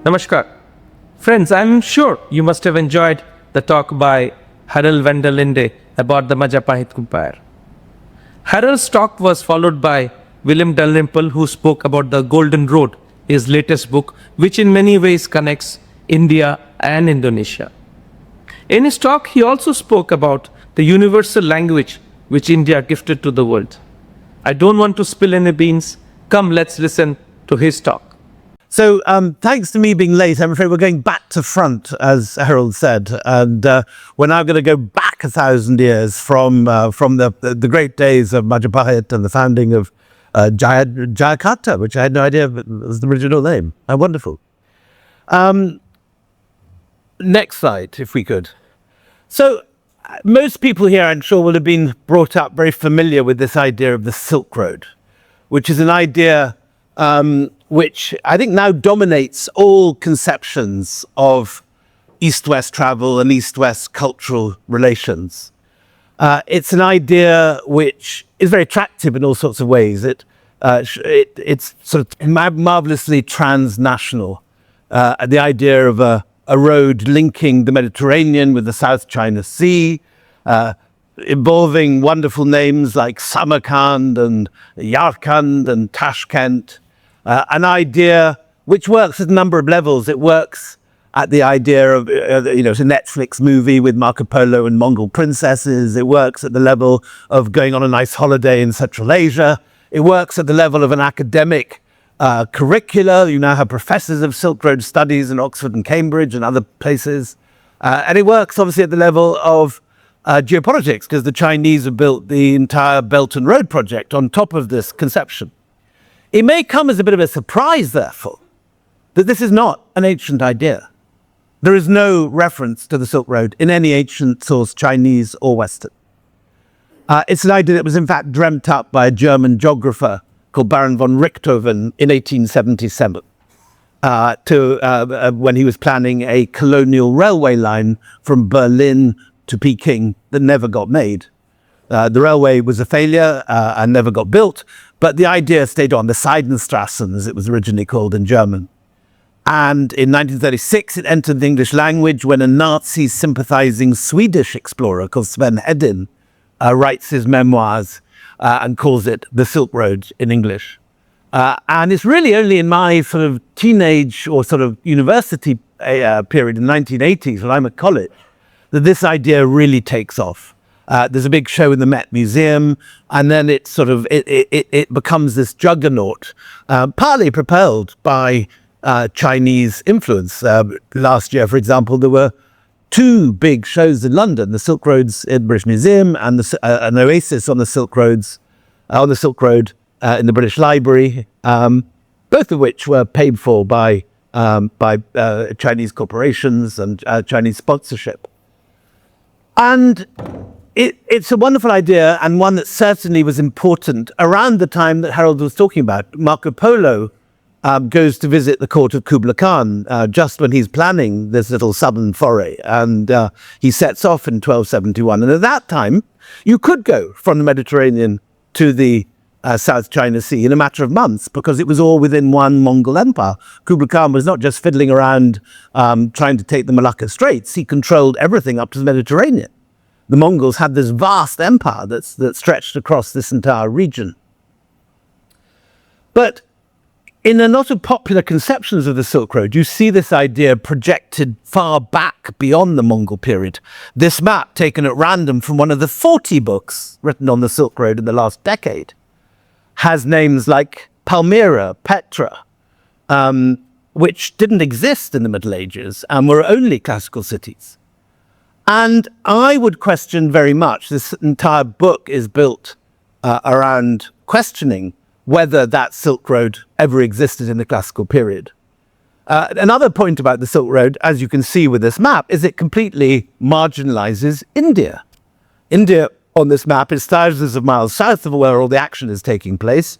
Namaskar. Friends, I'm sure you must have enjoyed the talk by Harold van der Linde about the Majapahit Empire. Harold's talk was followed by William Dalrymple, who spoke about the Golden Road, his latest book, which in many ways connects India and Indonesia. In his talk, he also spoke about the universal language which India gifted to the world. I don't want to spill any beans. Come, let's listen to his talk. So thanks to me being late, I'm afraid we're going back to front, as Harold said, and we're now going to go back 1,000 years from the great days of Majapahit and the founding of Jakarta, which I had no idea was the original name. How wonderful. Next slide, if we could. So most people here, I'm sure, will have been brought up very familiar with this idea of the Silk Road, which is an idea which I think now dominates all conceptions of East-West travel and East-West cultural relations. It's an idea which is very attractive in all sorts of ways. It's sort of marvelously transnational. The idea of a road linking the Mediterranean with the South China Sea, involving wonderful names like Samarkand and Yarkand and Tashkent. An idea which works at a number of levels. It works at the idea of, it's a Netflix movie with Marco Polo and Mongol princesses. It works at the level of going on a nice holiday in Central Asia. It works at the level of an academic curricula. You now have professors of Silk Road studies in Oxford and Cambridge and other places. And it works obviously at the level of geopolitics, because the Chinese have built the entire Belt and Road project on top of this conception. It may come as a bit of a surprise, therefore, that this is not an ancient idea. There is no reference to the Silk Road in any ancient source, Chinese or Western. It's an idea that was in fact dreamt up by a German geographer called Baron von Richthofen in 1877, when he was planning a colonial railway line from Berlin to Peking that never got made. The railway was a failure and never got built, but the idea stayed on, the Seidenstrassen, as it was originally called in German. And in 1936, it entered the English language when a Nazi-sympathizing Swedish explorer called Sven Hedin writes his memoirs and calls it The Silk Road in English. And it's really only in my sort of teenage or sort of university period in the 1980s, when I'm at college, that this idea really takes off. There's a big show in the Met Museum, and then it becomes this juggernaut, partly propelled by Chinese influence. Last year, for example, there were two big shows in London: the Silk Roads in the British Museum and an oasis on the Silk Road in the British Library, both of which were paid for by Chinese corporations and Chinese sponsorship. And it's a wonderful idea, and one that certainly was important around the time that Harold was talking about. Marco Polo goes to visit the court of Kublai Khan just when he's planning this little southern foray, and he sets off in 1271. And at that time, you could go from the Mediterranean to the South China Sea in a matter of months, because it was all within one Mongol empire. Kublai Khan was not just fiddling around trying to take the Malacca Straits. He controlled everything up to the Mediterranean. The Mongols had this vast empire that stretched across this entire region. But in a lot of popular conceptions of the Silk Road, you see this idea projected far back beyond the Mongol period. This map, taken at random from one of the 40 books written on the Silk Road in the last decade, has names like Palmyra, Petra, which didn't exist in the Middle Ages and were only classical cities. And I would question very much, this entire book is built around questioning whether that Silk Road ever existed in the classical period. Another point about the Silk Road, as you can see with this map, is it completely marginalizes India. India on this map is thousands of miles south of where all the action is taking place.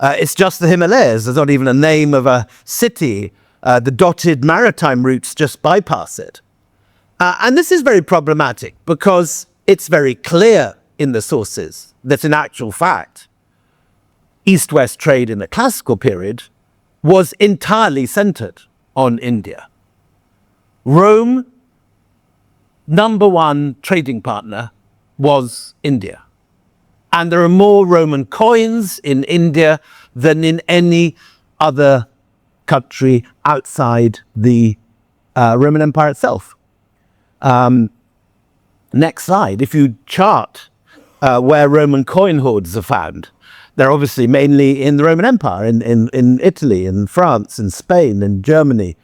It's just the Himalayas. There's not even a name of a city. The dotted maritime routes just bypass it. And this is very problematic because it's very clear in the sources that in actual fact, East-West trade in the classical period was entirely centered on India. Rome, number one trading partner, was India. And there are more Roman coins in India than in any other country outside the Roman Empire itself. Next slide. If you chart where Roman coin hoards are found, they're obviously mainly in the Roman Empire, in Italy, in France, in Spain, in Germany.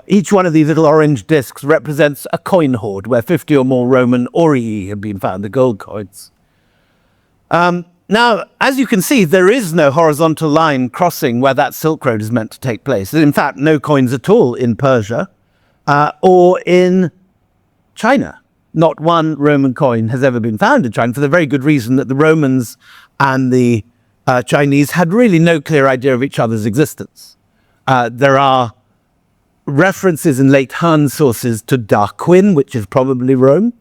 Each one of these little orange discs represents a coin hoard where 50 or more Roman aurei have been found, the gold coins. Now, as you can see, there is no horizontal line crossing where that Silk Road is meant to take place. In fact, no coins at all in Persia or in China. Not one Roman coin has ever been found in China, for the very good reason that the Romans and the Chinese had really no clear idea of each other's existence. There are references in late Han sources to Darquin, which is probably Rome,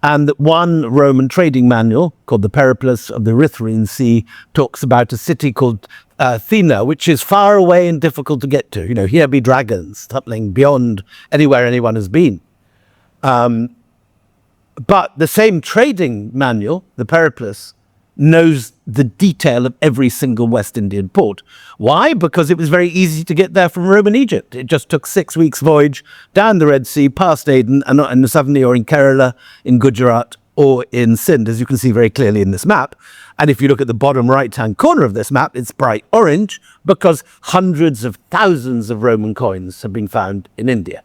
and one Roman trading manual called the Periplus of the Erythraean Sea talks about a city called Thena, which is far away and difficult to get to. You know, here be dragons, something beyond anywhere anyone has been. But the same trading manual, the Periplus, knows the detail of every single West Indian port. Why? Because it was very easy to get there from Roman Egypt. It just took 6 weeks' voyage down the Red Sea, past Aden, and suddenly you're in Kerala, in Gujarat, or in Sindh, as you can see very clearly in this map. And if you look at the bottom right-hand corner of this map, it's bright orange because hundreds of thousands of Roman coins have been found in India.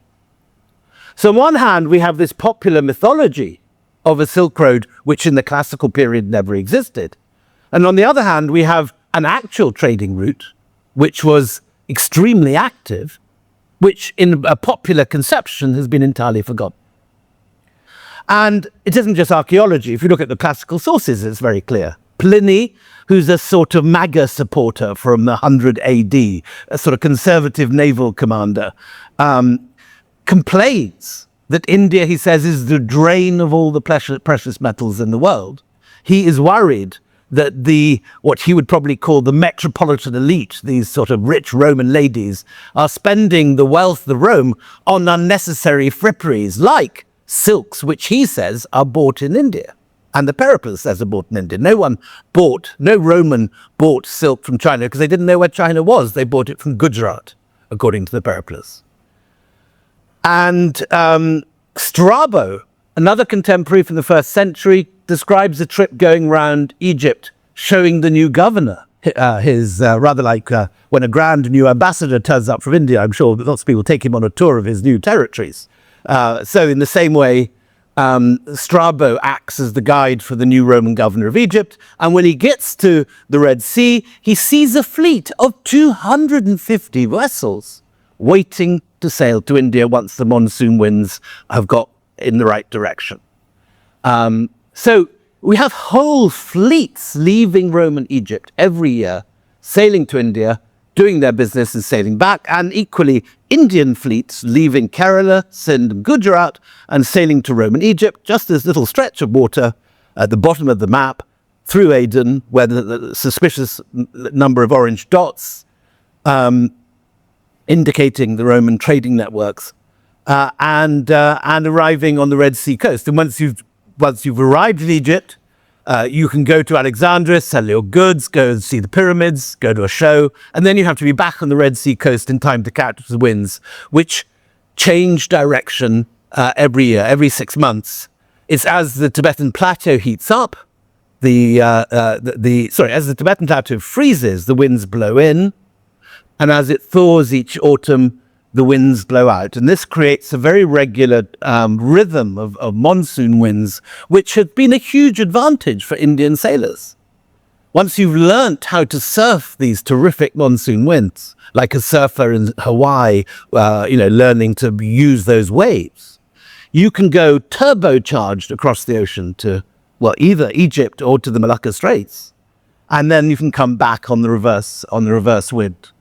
So on one hand, we have this popular mythology of a Silk Road, which in the classical period never existed. And on the other hand, we have an actual trading route, which was extremely active, which in a popular conception has been entirely forgotten. And it isn't just archaeology. If you look at the classical sources, it's very clear. Pliny, who's a sort of MAGA supporter from the 100 AD, a sort of conservative naval commander, complains that India, he says, is the drain of all the precious metals in the world. He is worried that what he would probably call the metropolitan elite, these sort of rich Roman ladies, are spending the wealth of Rome on unnecessary fripperies like silks, which he says are bought in India. And the Periplus says are bought in India. No Roman bought silk from China because they didn't know where China was. They bought it from Gujarat, according to the Periplus. And Strabo, another contemporary from the 1st century, describes a trip going around Egypt, showing the new governor, rather like when a grand new ambassador turns up from India. I'm sure lots of people take him on a tour of his new territories. So in the same way, Strabo acts as the guide for the new Roman governor of Egypt. And when he gets to the Red Sea, he sees a fleet of 250 vessels waiting to sail to India once the monsoon winds have got in the right direction. So we have whole fleets leaving Roman Egypt every year, sailing to India, doing their business and sailing back, and equally Indian fleets leaving Kerala, Sindh and Gujarat and sailing to Roman Egypt, just this little stretch of water at the bottom of the map through Aden, where the suspicious number of orange dots indicating the Roman trading networks, and arriving on the Red Sea coast. And once you've arrived in Egypt, you can go to Alexandria, sell your goods, go and see the pyramids, go to a show, and then you have to be back on the Red Sea coast in time to catch the winds, which change direction every year, every 6 months. It's as the Tibetan plateau heats up, as the Tibetan plateau freezes, the winds blow in, and as it thaws each autumn, the winds blow out. And this creates a very regular rhythm of monsoon winds, which had been a huge advantage for Indian sailors. Once you've learnt how to surf these terrific monsoon winds, like a surfer in Hawaii, learning to use those waves, you can go turbocharged across the ocean to, either Egypt or to the Malacca Straits. And then you can come back on the reverse wind.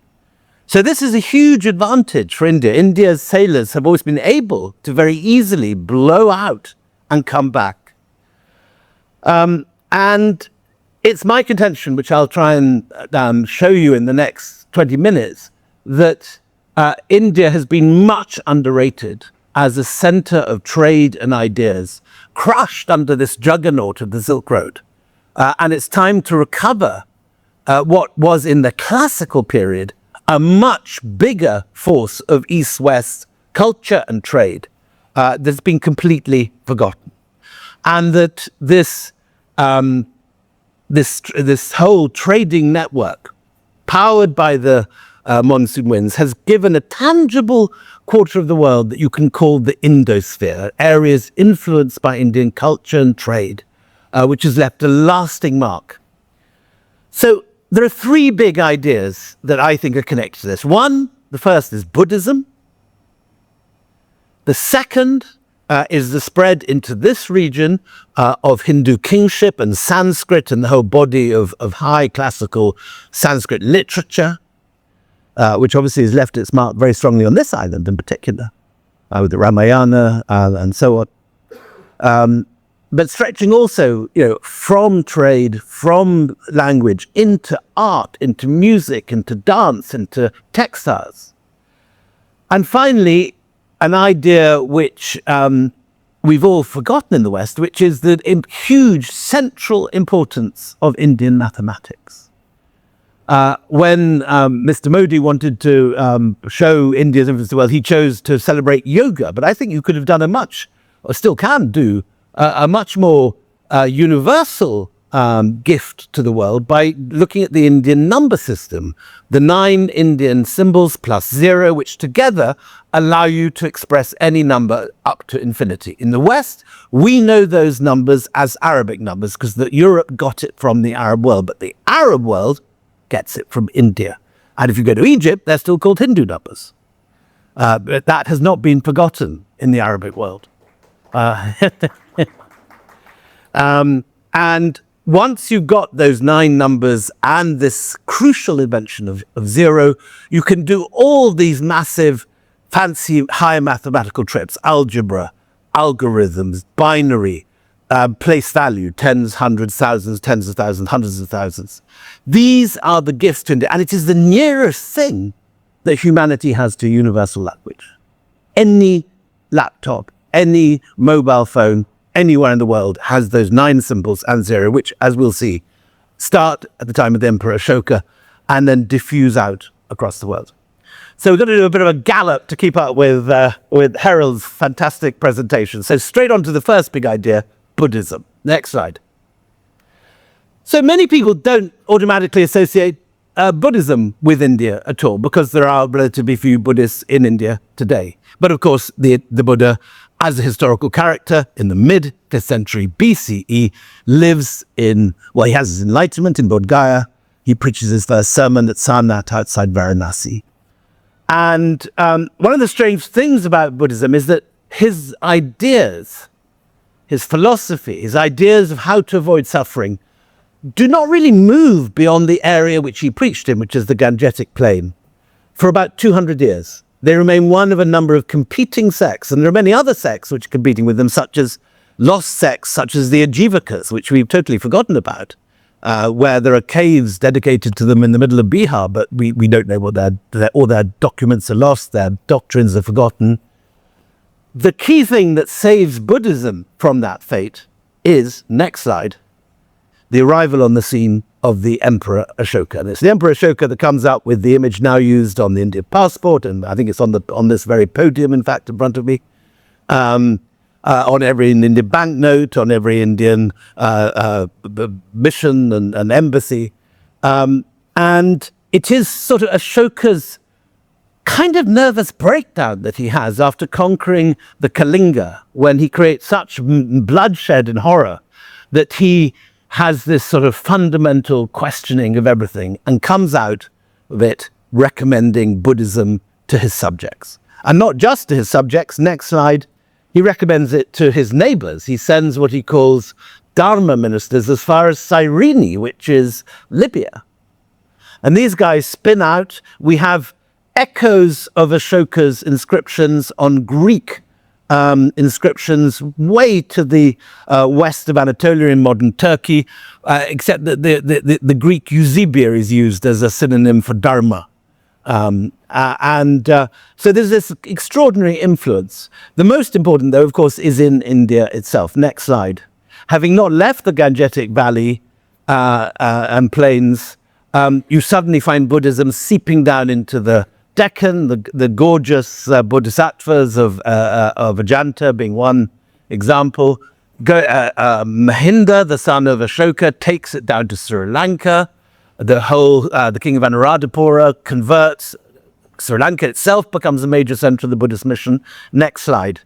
So this is a huge advantage for India. India's sailors have always been able to very easily blow out and come back. And it's my contention, which I'll try and show you in the next 20 minutes, that India has been much underrated as a center of trade and ideas, crushed under this juggernaut of the Silk Road. And it's time to recover what was in the classical period a much bigger force of East-West culture and trade that's been completely forgotten. And that this whole trading network, powered by the monsoon winds, has given a tangible quarter of the world that you can call the Indosphere, areas influenced by Indian culture and trade, which has left a lasting mark. So there are three big ideas that I think are connected to this. The first is Buddhism. The second is the spread into this region of Hindu kingship and Sanskrit and the whole body of high classical Sanskrit literature, which obviously has left its mark very strongly on this island in particular, with the Ramayana and so on. But stretching also, from trade, from language, into art, into music, into dance, into textiles. And finally, an idea which we've all forgotten in the West, which is the huge central importance of Indian mathematics. When Mr. Modi wanted to show India's influence in the world, he chose to celebrate yoga. But I think you could have done or still can do, a much more universal gift to the world by looking at the Indian number system, the 9 Indian symbols plus 0, which together allow you to express any number up to infinity. In the West, we know those numbers as Arabic numbers because Europe got it from the Arab world, but the Arab world gets it from India. And if you go to Egypt, they're still called Hindu numbers. But that has not been forgotten in the Arabic world. And once you've got those 9 numbers and this crucial invention of 0, you can do all these massive, fancy, high mathematical trips, algebra, algorithms, binary, place value, tens, hundreds, thousands, tens of thousands, hundreds of thousands. These are the gifts to India, and it is the nearest thing that humanity has to universal language. Any laptop, any mobile phone, anywhere in the world has those 9 symbols and 0, which, as we'll see, start at the time of the Emperor Ashoka and then diffuse out across the world. So we're going to do a bit of a gallop to keep up with Harold's fantastic presentation. So straight on to the first big idea, Buddhism. Next slide. So many people don't automatically associate Buddhism with India at all because there are relatively few Buddhists in India today. But of course, the Buddha, as a historical character in the mid-5th century BCE, lives he has his enlightenment in Bodh Gaya. He preaches his first sermon at Sarnath outside Varanasi. And one of the strange things about Buddhism is that his ideas, his philosophy, his ideas of how to avoid suffering do not really move beyond the area which he preached in, which is the Gangetic Plain, for about 200 years. They remain one of a number of competing sects, and there are many other sects which are competing with them, such as lost sects, such as the Ajivakas, which we've totally forgotten about, where there are caves dedicated to them in the middle of Bihar, but we don't know what all their documents are lost, their doctrines are forgotten. The key thing that saves Buddhism from that fate is, next slide, the arrival on the scene of the Emperor Ashoka. And it's the Emperor Ashoka that comes up with the image now used on the Indian passport, and I think it's on this very podium, in fact, in front of me, on every Indian banknote, on every Indian mission and embassy. And it is sort of Ashoka's kind of nervous breakdown that he has after conquering the Kalinga, when he creates such bloodshed and horror that he has this sort of fundamental questioning of everything and comes out of it recommending Buddhism to his subjects. And not just to his subjects, next slide, he recommends it to his neighbors. He sends what he calls Dharma ministers as far as Cyrene, which is Libya. And these guys spin out. We have echoes of Ashoka's inscriptions on Greek inscriptions way to the west of Anatolia in modern Turkey, except that the Greek Eusebia is used as a synonym for Dharma. So there's this extraordinary influence. The most important, though, of course, is in India itself. Next slide. Having not left the Gangetic Valley and plains, you suddenly find Buddhism seeping down into the Deccan, the gorgeous bodhisattvas of Ajanta being one example. Mahinda, the son of Ashoka, takes it down to Sri Lanka. The king of Anuradhapura converts. Sri Lanka itself becomes a major center of the Buddhist mission. Next slide.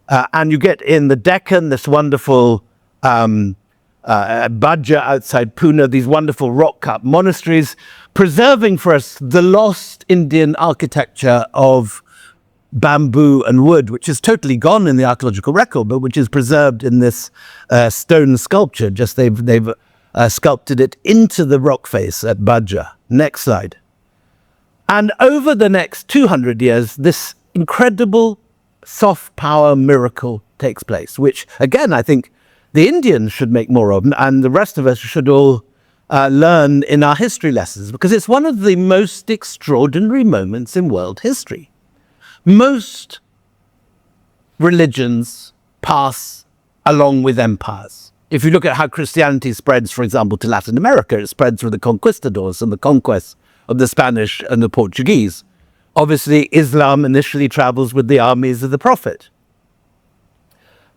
And you get in the Deccan this wonderful Bhaja outside Pune, these wonderful rock-cut monasteries, preserving for us the lost Indian architecture of bamboo and wood, which is totally gone in the archaeological record, but which is preserved in this stone sculpture. Just they've sculpted it into the rock face at Bhaja. Next slide. And over the next 200 years, this incredible soft power miracle takes place, which, again, I think the Indians should make more of, and the rest of us should all learn in our history lessons, because it's one of the most extraordinary moments in world history. Most religions pass along with empires. If you look at how Christianity spreads, for example, to Latin America, it spreads through the conquistadors and the conquests of the Spanish and the Portuguese. Obviously, Islam initially travels with the armies of the Prophet.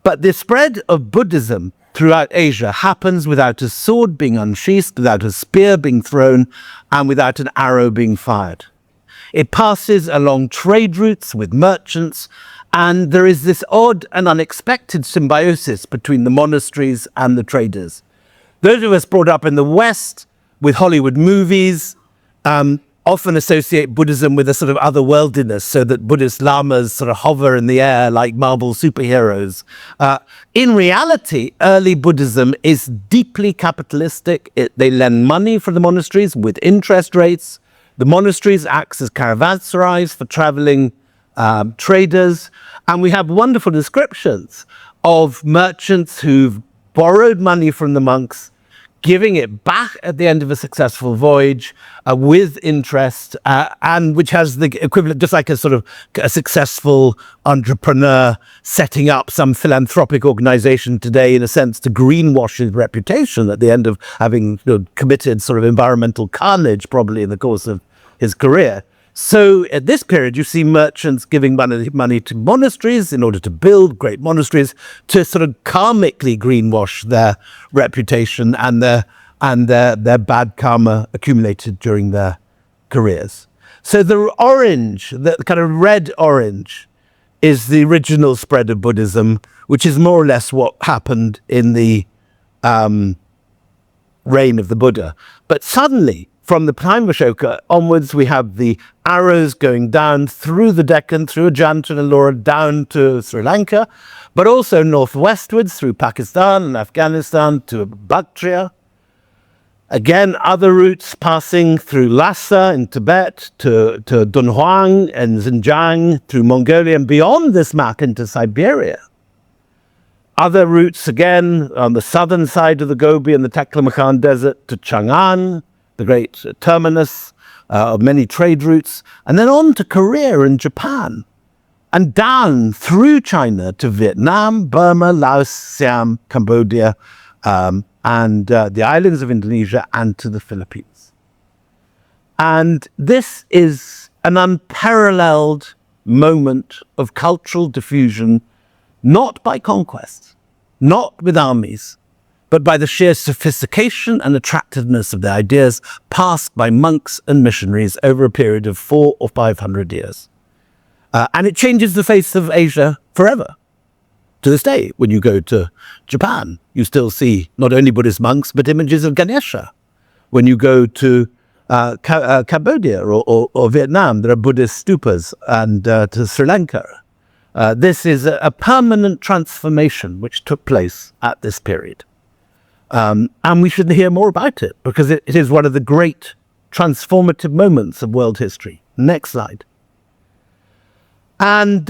But the spread of Buddhism throughout Asia happens without a sword being unsheathed, without a spear being thrown, and without an arrow being fired. It passes along trade routes with merchants, and there is this odd and unexpected symbiosis between the monasteries and the traders. Those of us brought up in the West with Hollywood movies often associate Buddhism with a sort of otherworldliness, so that Buddhist lamas sort of hover in the air like Marvel superheroes. In reality, early Buddhism is deeply capitalistic. They lend money for the monasteries with interest rates. The monasteries act as caravanserais for traveling traders. And we have wonderful descriptions of merchants who've borrowed money from the monks, giving it back at the end of a successful voyage with interest, and which has the equivalent, just like a sort of a successful entrepreneur setting up some philanthropic organization today, in a sense, to greenwash his reputation at the end of having committed sort of environmental carnage, probably in the course of his career. So at this period, you see merchants giving money to monasteries in order to build great monasteries, to sort of karmically greenwash their reputation and their bad karma accumulated during their careers. So the orange, the kind of red-orange, is the original spread of Buddhism, which is more or less what happened in the reign of the Buddha. But suddenly, from the time of Ashoka onwards, we have the arrows going down through the Deccan, through Ajanta and Ellora, down to Sri Lanka, but also northwestwards through Pakistan and Afghanistan to Bactria. Again, other routes passing through Lhasa in Tibet, to Dunhuang and Xinjiang, through Mongolia, and beyond this map into Siberia. Other routes again on the southern side of the Gobi and the Taklamakan Desert to Chang'an, the great terminus of many trade routes, and then on to Korea and Japan, and down through China to Vietnam, Burma, Laos, Siam, Cambodia, and the islands of Indonesia, and to the Philippines. And this is an unparalleled moment of cultural diffusion, not by conquest, not with armies, but by the sheer sophistication and attractiveness of the ideas passed by monks and missionaries over a period of 400 or 500 years. And it changes the face of Asia forever. To this day, when you go to Japan, you still see not only Buddhist monks, but images of Ganesha. When you go to Cambodia or Vietnam, there are Buddhist stupas, and to Sri Lanka. This is a permanent transformation which took place at this period. And we should hear more about it, because it is one of the great transformative moments of world history. Next slide. And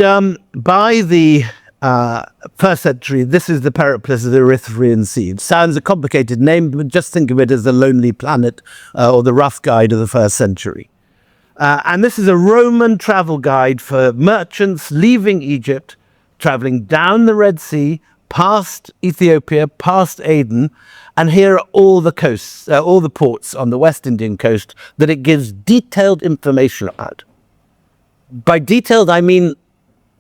by the 1st century, this is the Periplus of the Erythraean Sea. It sounds a complicated name, but just think of it as the Lonely Planet or the Rough Guide of the 1st century. And this is a Roman travel guide for merchants leaving Egypt, traveling down the Red Sea, past Ethiopia, past Aden, and here are all the coasts, all the ports on the West Indian coast that it gives detailed information about. By detailed, I mean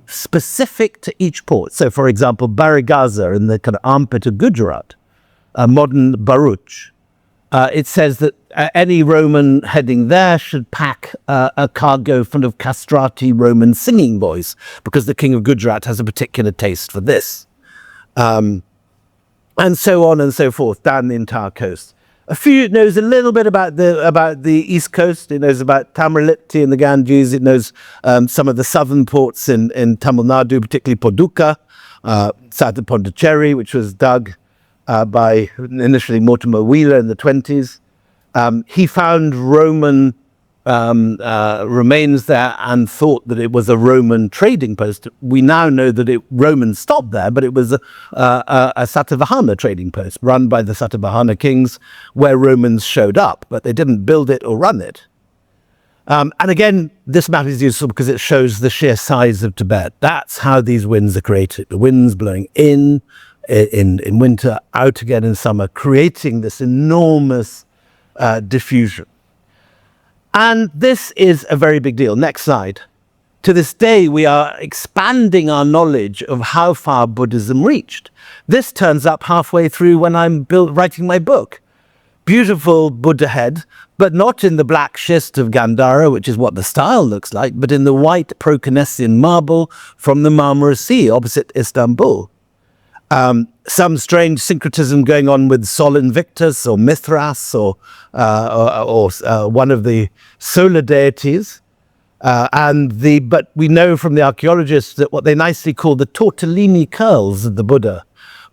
specific to each port. So, for example, Barigaza in the kind of armpit of Gujarat, modern Bharuch. It says that any Roman heading there should pack a cargo full of castrati Roman singing boys, because the king of Gujarat has a particular taste for this. And so on and so forth down the entire coast. A few knows a little bit about the east coast. It knows about Tamrilipti and the Ganges. It knows some of the southern ports in Tamil Nadu, particularly Poduka, south of Pondicherry, which was dug by initially Mortimer Wheeler in the 20s. He found Roman remains there and thought that it was a Roman trading post. We now know that Romans stopped there, but it was a Satavahana trading post run by the Satavahana kings, where Romans showed up, but they didn't build it or run it. And again, this map is useful because it shows the sheer size of Tibet. That's how these winds are created. The winds blowing in winter, out again in summer, creating this enormous diffusion. And this is a very big deal. Next slide. To this day, we are expanding our knowledge of how far Buddhism reached. This turns up halfway through when I'm writing my book. Beautiful Buddha head, but not in the black schist of Gandhara, which is what the style looks like, but in the white Proconnesian marble from the Marmara Sea opposite Istanbul. Some strange syncretism going on with Sol Invictus or Mithras or one of the solar deities. But we know from the archaeologists that what they nicely call the tortellini curls of the Buddha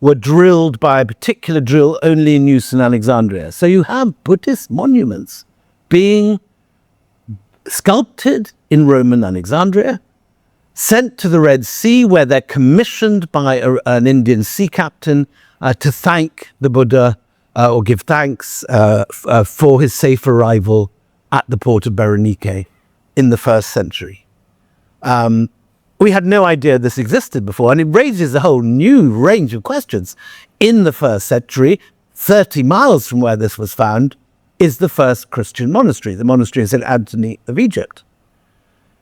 were drilled by a particular drill only in use in Alexandria. So you have Buddhist monuments being sculpted in Roman Alexandria, sent to the Red Sea, where they're commissioned by an Indian sea captain to thank the Buddha or give thanks for his safe arrival at the port of Berenike in the 1st century. We had no idea this existed before, and it raises a whole new range of questions. In the 1st century, 30 miles from where this was found, is the first Christian monastery, the monastery of St. Anthony of Egypt.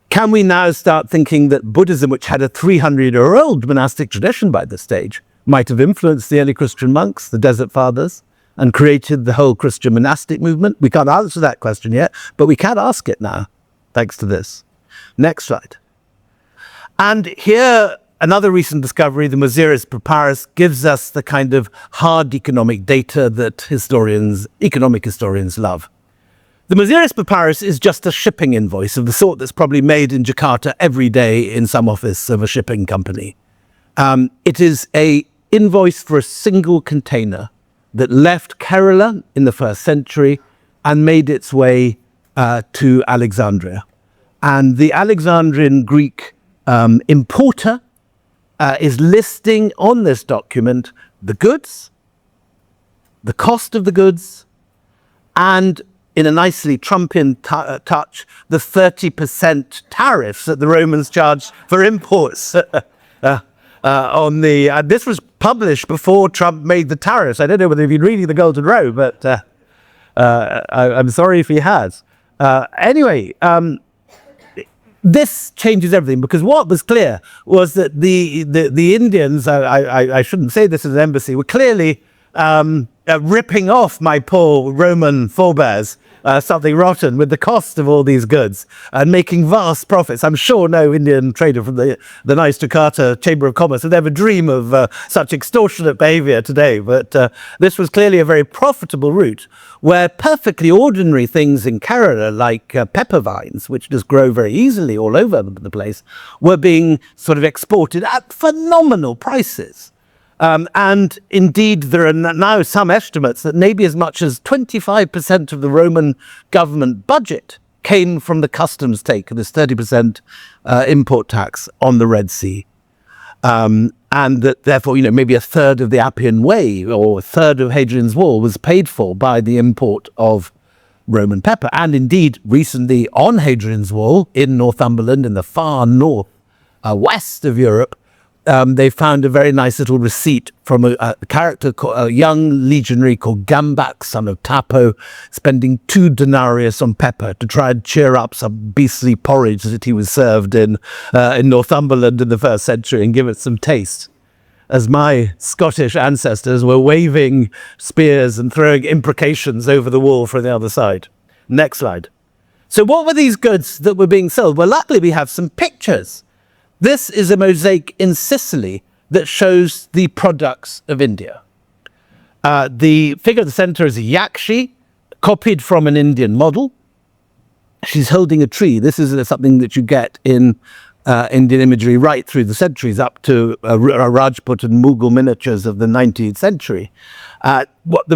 Can we now start thinking that Buddhism, which had a 300-year-old monastic tradition by this stage, might have influenced the early Christian monks, the Desert Fathers, and created the whole Christian monastic movement? We can't answer that question yet, but we can ask it now, thanks to this. Next slide. And here, another recent discovery, the Muziris Papyrus, gives us the kind of hard economic data that economic historians love. The Muziris Papyrus is just a shipping invoice of the sort that's probably made in Jakarta every day in some office of a shipping company. It is an invoice for a single container that left Kerala in the 1st century and made its way to Alexandria. And the Alexandrian Greek importer is listing on this document the goods, the cost of the goods, and in a nicely Trumpian touch, the 30% tariffs that the Romans charged for imports. This was published before Trump made the tariffs. I don't know whether you've been reading the Golden Row, but I'm sorry if he has. Anyway, this changes everything, because what was clear was that the Indians, I shouldn't say this as an embassy, were clearly ripping off my poor Roman forebears something rotten with the cost of all these goods and making vast profits. I'm sure no Indian trader from the nice Jakarta Chamber of Commerce would ever dream of such extortionate behavior today. But this was clearly a very profitable route where perfectly ordinary things in Kerala, like pepper vines, which just grow very easily all over the place, were being sort of exported at phenomenal prices. And indeed, there are now some estimates that maybe as much as 25% of the Roman government budget came from the customs take, this 30% import tax on the Red Sea. And that therefore, maybe a third of the Appian Way or a third of Hadrian's Wall was paid for by the import of Roman pepper. And indeed, recently on Hadrian's Wall in Northumberland, in the far north west of Europe, they found a very nice little receipt from a character, a young legionary called Gambac, son of Tapo, spending 2 denarius on pepper to try and cheer up some beastly porridge that he was served in Northumberland in the 1st century and give it some taste. As my Scottish ancestors were waving spears and throwing imprecations over the wall from the other side. Next slide. So what were these goods that were being sold? Well, luckily we have some pictures. This is a mosaic in Sicily that shows the products of India. The figure at the center is a yakshi, copied from an Indian model. She's holding a tree. This is something that you get in Indian imagery right through the centuries, up to Rajput and Mughal miniatures of the 19th century. I think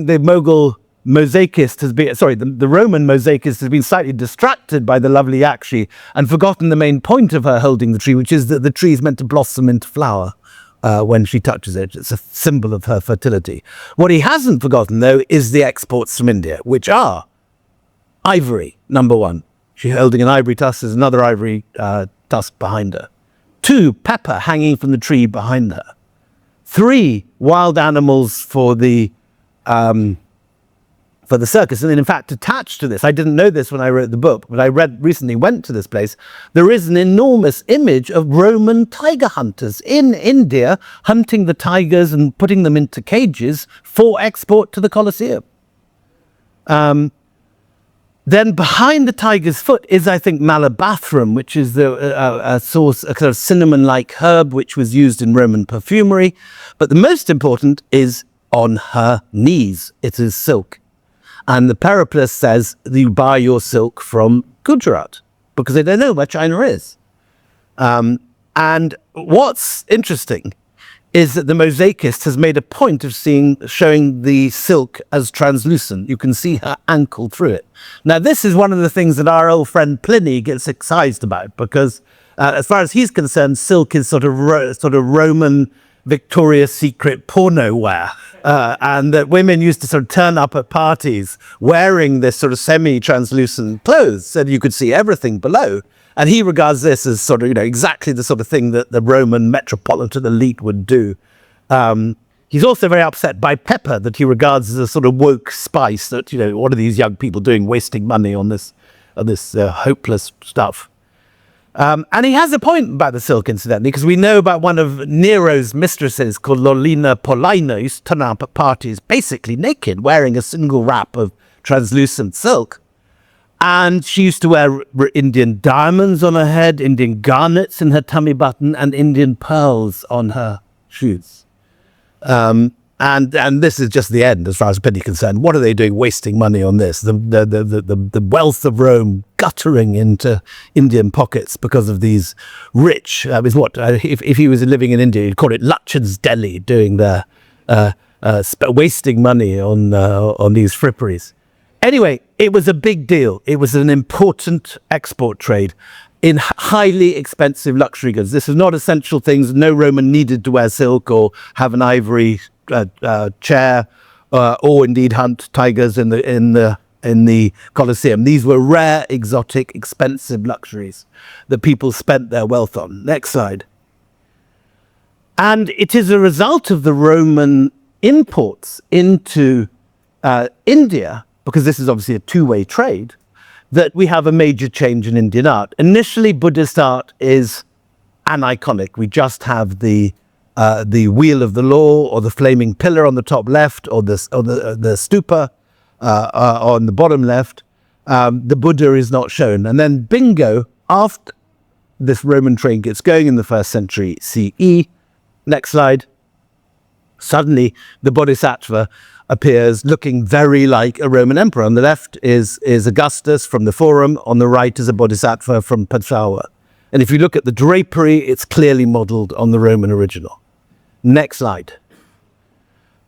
the Mughal mosaicist has been, the Roman mosaicist has been slightly distracted by the lovely Yakshi and forgotten the main point of her holding the tree, which is that the tree is meant to blossom into flower when she touches it. It's a symbol of her fertility. What he hasn't forgotten, though, is the exports from India, which are ivory, number 1. She's holding an ivory tusk. There's another ivory tusk behind her. 2, pepper hanging from the tree behind her. 3, wild animals for the circus. And then, in fact, attached to this, I didn't know this when I wrote the book, but I recently went to this place. There is an enormous image of Roman tiger hunters in India hunting the tigers and putting them into cages for export to the Colosseum. Then behind the tiger's foot is, I think, malabathrum, which is a kind of cinnamon-like herb which was used in Roman perfumery. But the most important is on her knees. It is silk. And the Periplus says that you buy your silk from Gujarat because they don't know where China is. And what's interesting is that the mosaicist has made a point of showing the silk as translucent. You can see her ankle through it. Now, this is one of the things that our old friend Pliny gets excised about because, as far as he's concerned, silk is sort of Roman Victoria's Secret porno wear. And that women used to sort of turn up at parties wearing this sort of semi-translucent clothes so that you could see everything below. And he regards this as sort of, exactly the sort of thing that the Roman metropolitan elite would do. He's also very upset by pepper, that he regards as a sort of woke spice that, what are these young people doing, wasting money on this hopeless stuff. And he has a point about the silk, incidentally, because we know about one of Nero's mistresses called Lolina Paulina, who used to turn up at parties basically naked, wearing a single wrap of translucent silk. And she used to wear Indian diamonds on her head, Indian garnets in her tummy button, and Indian pearls on her shoes. And this is just the end, as far as Penny concerned. What are they doing, wasting money on this? The wealth of Rome guttering into Indian pockets because of these rich. If he was living in India, he'd call it Lutyens' Delhi, doing their wasting money on these fripperies. Anyway, it was a big deal. It was an important export trade in highly expensive luxury goods. This is not essential things. No Roman needed to wear silk or have an ivory chair, or indeed hunt tigers in the Colosseum. These were rare, exotic, expensive luxuries that people spent their wealth on. Next slide. And it is a result of the Roman imports into India, because this is obviously a two-way trade, that we have a major change in Indian art. Initially, Buddhist art is aniconic. We just have the wheel of the law, or the flaming pillar on the top left, or the stupa on the bottom left. The Buddha is not shown. And then bingo, after this Roman trade gets going in the 1st century CE, next slide, suddenly the Bodhisattva appears looking very like a Roman emperor. On the left is Augustus from the Forum. On the right is a Bodhisattva from Peshawar. And if you look at the drapery, it's clearly modeled on the Roman original. Next slide.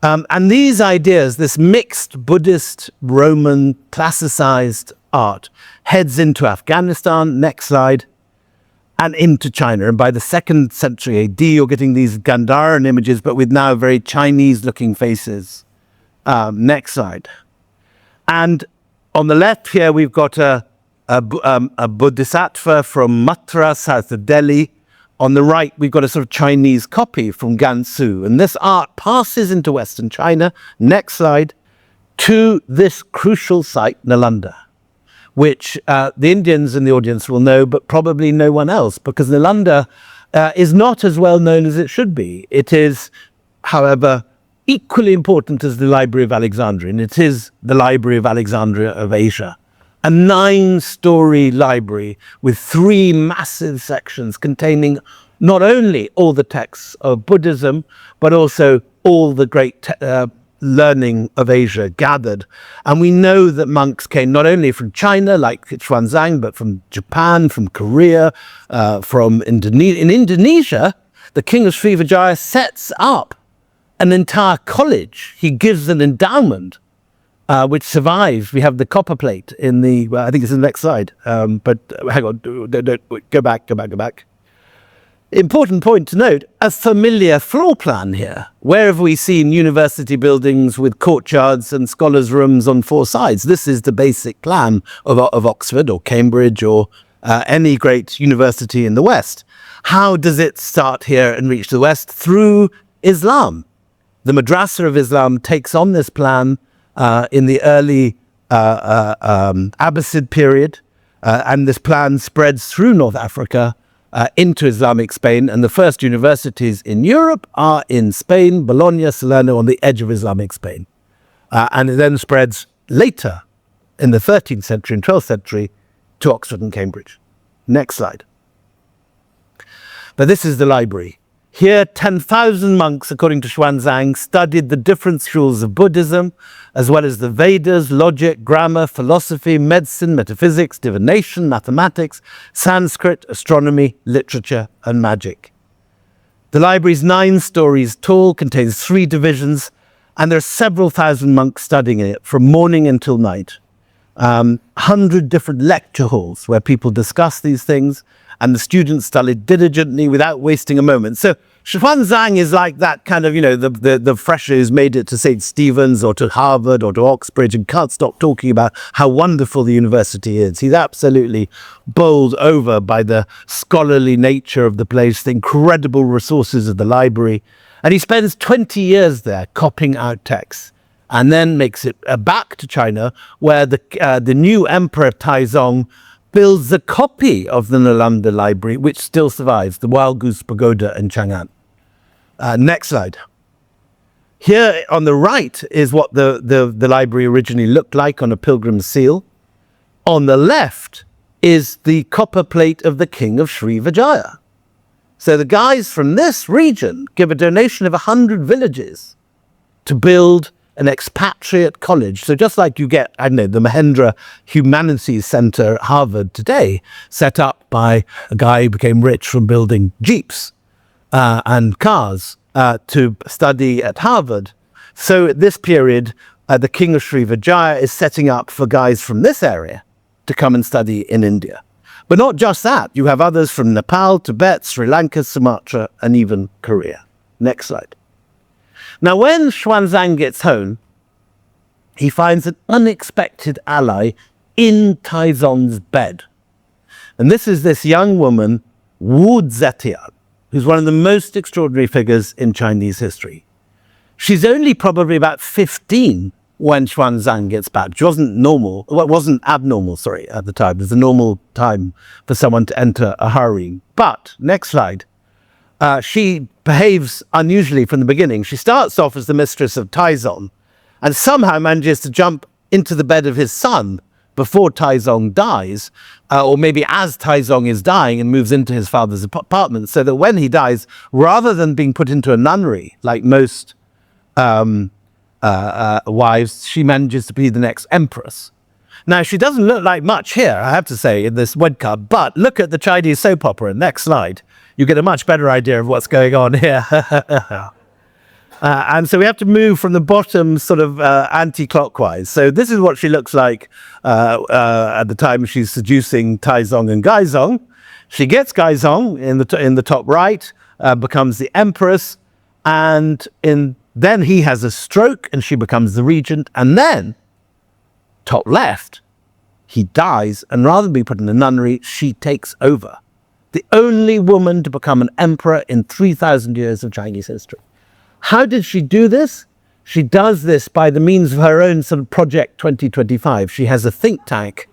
And these ideas, this mixed Buddhist, Roman, classicized art, heads into Afghanistan, next slide, and into China. And by the 2nd century AD, you're getting these Gandharan images, but with now very Chinese-looking faces. Next slide. And on the left here, we've got a bodhisattva from Mathura, south of Delhi. On the right, we've got a sort of Chinese copy from Gansu. And this art passes into Western China, next slide, to this crucial site, Nalanda, which the Indians in the audience will know, but probably no one else, because Nalanda is not as well known as it should be. It is, however, equally important as the Library of Alexandria, and it is the Library of Alexandria of Asia. A 9-story library with 3 massive sections containing not only all the texts of Buddhism, but also all the great learning of Asia gathered. And we know that monks came not only from China, like Xuanzang, but from Japan, from Korea, from Indonesia. In Indonesia, the king of Srivijaya sets up an entire college. He gives an endowment which survives. We have the copper plate in the, I think it's in the next slide, but hang on, go back. Important point to note, a familiar floor plan here. Where have we seen university buildings with courtyards and scholars' rooms on 4 sides? This is the basic plan of Oxford or Cambridge or any great university in the West. How does it start here and reach the West? Through Islam. The Madrasa of Islam takes on this plan in the early Abbasid period, and this plan spreads through North Africa into Islamic Spain, and the first universities in Europe are in Spain, Bologna, Salerno, on the edge of Islamic Spain. And it then spreads later in the 13th century and 12th century to Oxford and Cambridge. Next slide. But this is the library. Here, 10,000 monks, according to Xuanzang, studied the different schools of Buddhism, as well as the Vedas, logic, grammar, philosophy, medicine, metaphysics, divination, mathematics, Sanskrit, astronomy, literature, and magic. The library is 9 stories tall, contains 3 divisions, and there are several thousand monks studying in it from morning until night. 100 different lecture halls where people discuss these things, and the students studied diligently without wasting a moment. So Xuanzang is like that kind of, the fresher who's made it to St. Stephen's or to Harvard or to Oxbridge and can't stop talking about how wonderful the university is. He's absolutely bowled over by the scholarly nature of the place, the incredible resources of the library. And he spends 20 years there copying out texts, and then makes it back to China, where the new emperor Taizong builds a copy of the Nalanda library, which still survives, the Wild Goose Pagoda in Chang'an. Next slide. Here on the right is what the library originally looked like on a pilgrim's seal. On the left is the copper plate of the king of Srivijaya. So the guys from this region give a donation of 100 villages to build an expatriate college. So just like you get, I don't know, the Mahendra Humanities Center at Harvard today, set up by a guy who became rich from building jeeps and cars to study at Harvard. So at this period, the king of Srivijaya is setting up for guys from this area to come and study in India. But not just that, you have others from Nepal, Tibet, Sri Lanka, Sumatra, and even Korea. Next slide. Now, when Xuanzang gets home, he finds an unexpected ally in Taizong's bed. And this is this young woman, Wu Zetian, who's one of the most extraordinary figures in Chinese history. She's only probably about 15 when Xuanzang gets back. She wasn't normal, well, it wasn't abnormal, sorry, at the time. It was a normal time for someone to enter a harem. But, next slide. She behaves unusually from the beginning. She starts off as the mistress of Taizong and somehow manages to jump into the bed of his son before Taizong dies, or maybe as Taizong is dying and moves into his father's apartment, so that when he dies, rather than being put into a nunnery like most wives, she manages to be the next empress. Now, she doesn't look like much here, I have to say, in this woodcut, but look at the Chinese soap opera. Next slide. You get a much better idea of what's going on here. And so we have to move from the bottom sort of anti-clockwise. So this is what she looks like at the time she's seducing Taizong and Gaizong. She gets Gaizong in the top right, becomes the empress, and then he has a stroke and she becomes the regent. And then top left, he dies, and rather than be put in a nunnery, she takes over. The only woman to become an emperor in 3,000 years of Chinese history. How did she do this? She does this by the means of her own sort of Project 2025. She has a think tank,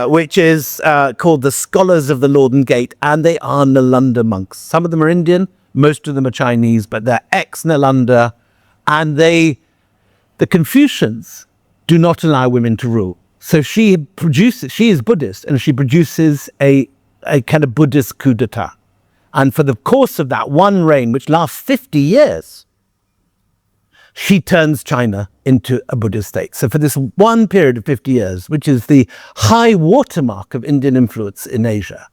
which is called the Scholars of the Lorden Gate, and they are Nalanda monks. Some of them are Indian, most of them are Chinese, but they're ex-Nalanda, and the Confucians do not allow women to rule. So she is Buddhist, and she produces a kind of Buddhist coup d'etat. And for the course of that one reign, which lasts 50 years, she turns China into a Buddhist state. So for this one period of 50 years, which is the high watermark of Indian influence in Asia,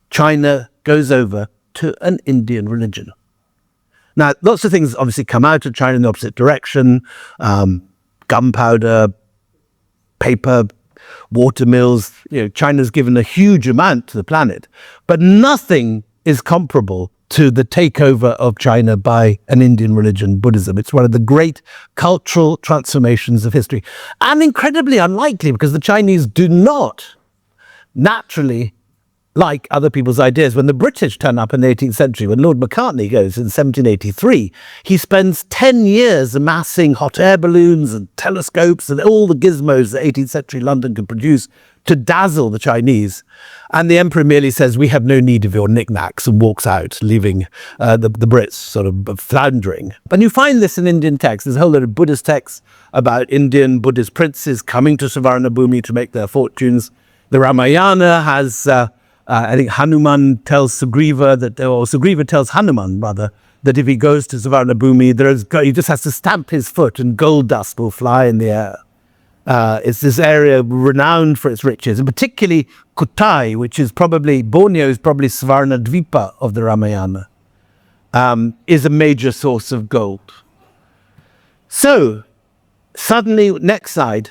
China goes over to an Indian religion. Now, lots of things obviously come out of China in the opposite direction. Gunpowder, paper, water mills. China's given a huge amount to the planet, but nothing is comparable to the takeover of China by an Indian religion, Buddhism. It's one of the great cultural transformations of history, and incredibly unlikely because the Chinese do not naturally like other people's ideas. When the British turn up in the 18th century, when Lord Macartney goes in 1783, he spends 10 years amassing hot air balloons and telescopes and all the gizmos that 18th century London could produce to dazzle the Chinese. And the emperor merely says, "We have no need of your knickknacks," and walks out, leaving the Brits sort of floundering. And you find this in Indian texts. There's a whole lot of Buddhist texts about Indian Buddhist princes coming to Savarnabhumi to make their fortunes. The Ramayana has... I think Hanuman tells Sugriva Sugriva tells Hanuman, rather, that if he goes to Savarnabhumi, he just has to stamp his foot and gold dust will fly in the air. It's this area renowned for its riches, and particularly Kutai, which is Borneo is probably Svarnadvipa of the Ramayana, is a major source of gold. So, suddenly, next side,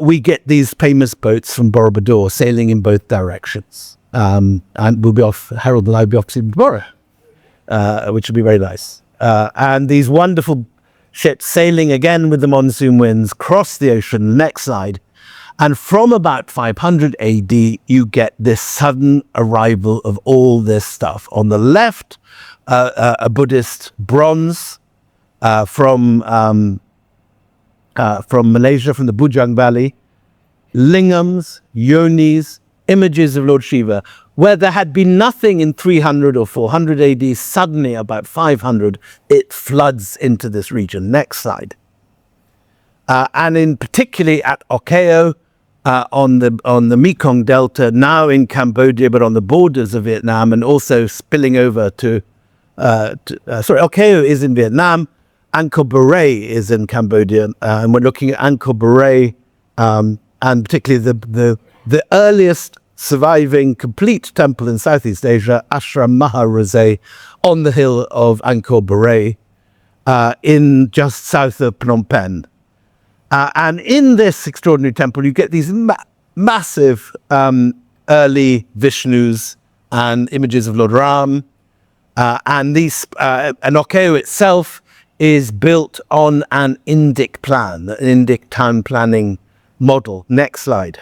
we get these famous boats from Borobudur sailing in both directions. And we'll be off, Harold and I will be off to tomorrow, which will be very nice. And these wonderful ships sailing again with the monsoon winds, cross the ocean, next side. And from about 500 AD, you get this sudden arrival of all this stuff. On the left, a Buddhist bronze from Malaysia, from the Bujang Valley, lingams, yonis, images of Lord Shiva, where there had been nothing in 300 or 400 AD, suddenly about 500, it floods into this region. Next slide. And in particularly at Okeo, on the Mekong Delta, now in Cambodia, but on the borders of Vietnam, and also spilling over Okeo is in Vietnam, Angkor Paret is in Cambodia, and we're looking at Angkor Paret, and particularly the earliest surviving complete temple in Southeast Asia, Ashram Maharaze, on the hill of Angkor Paret, in just south of Phnom Penh. And in this extraordinary temple, you get these massive early Vishnus and images of Lord Ram. And Okeo itself is built on an Indic plan, an Indic town planning model. Next slide.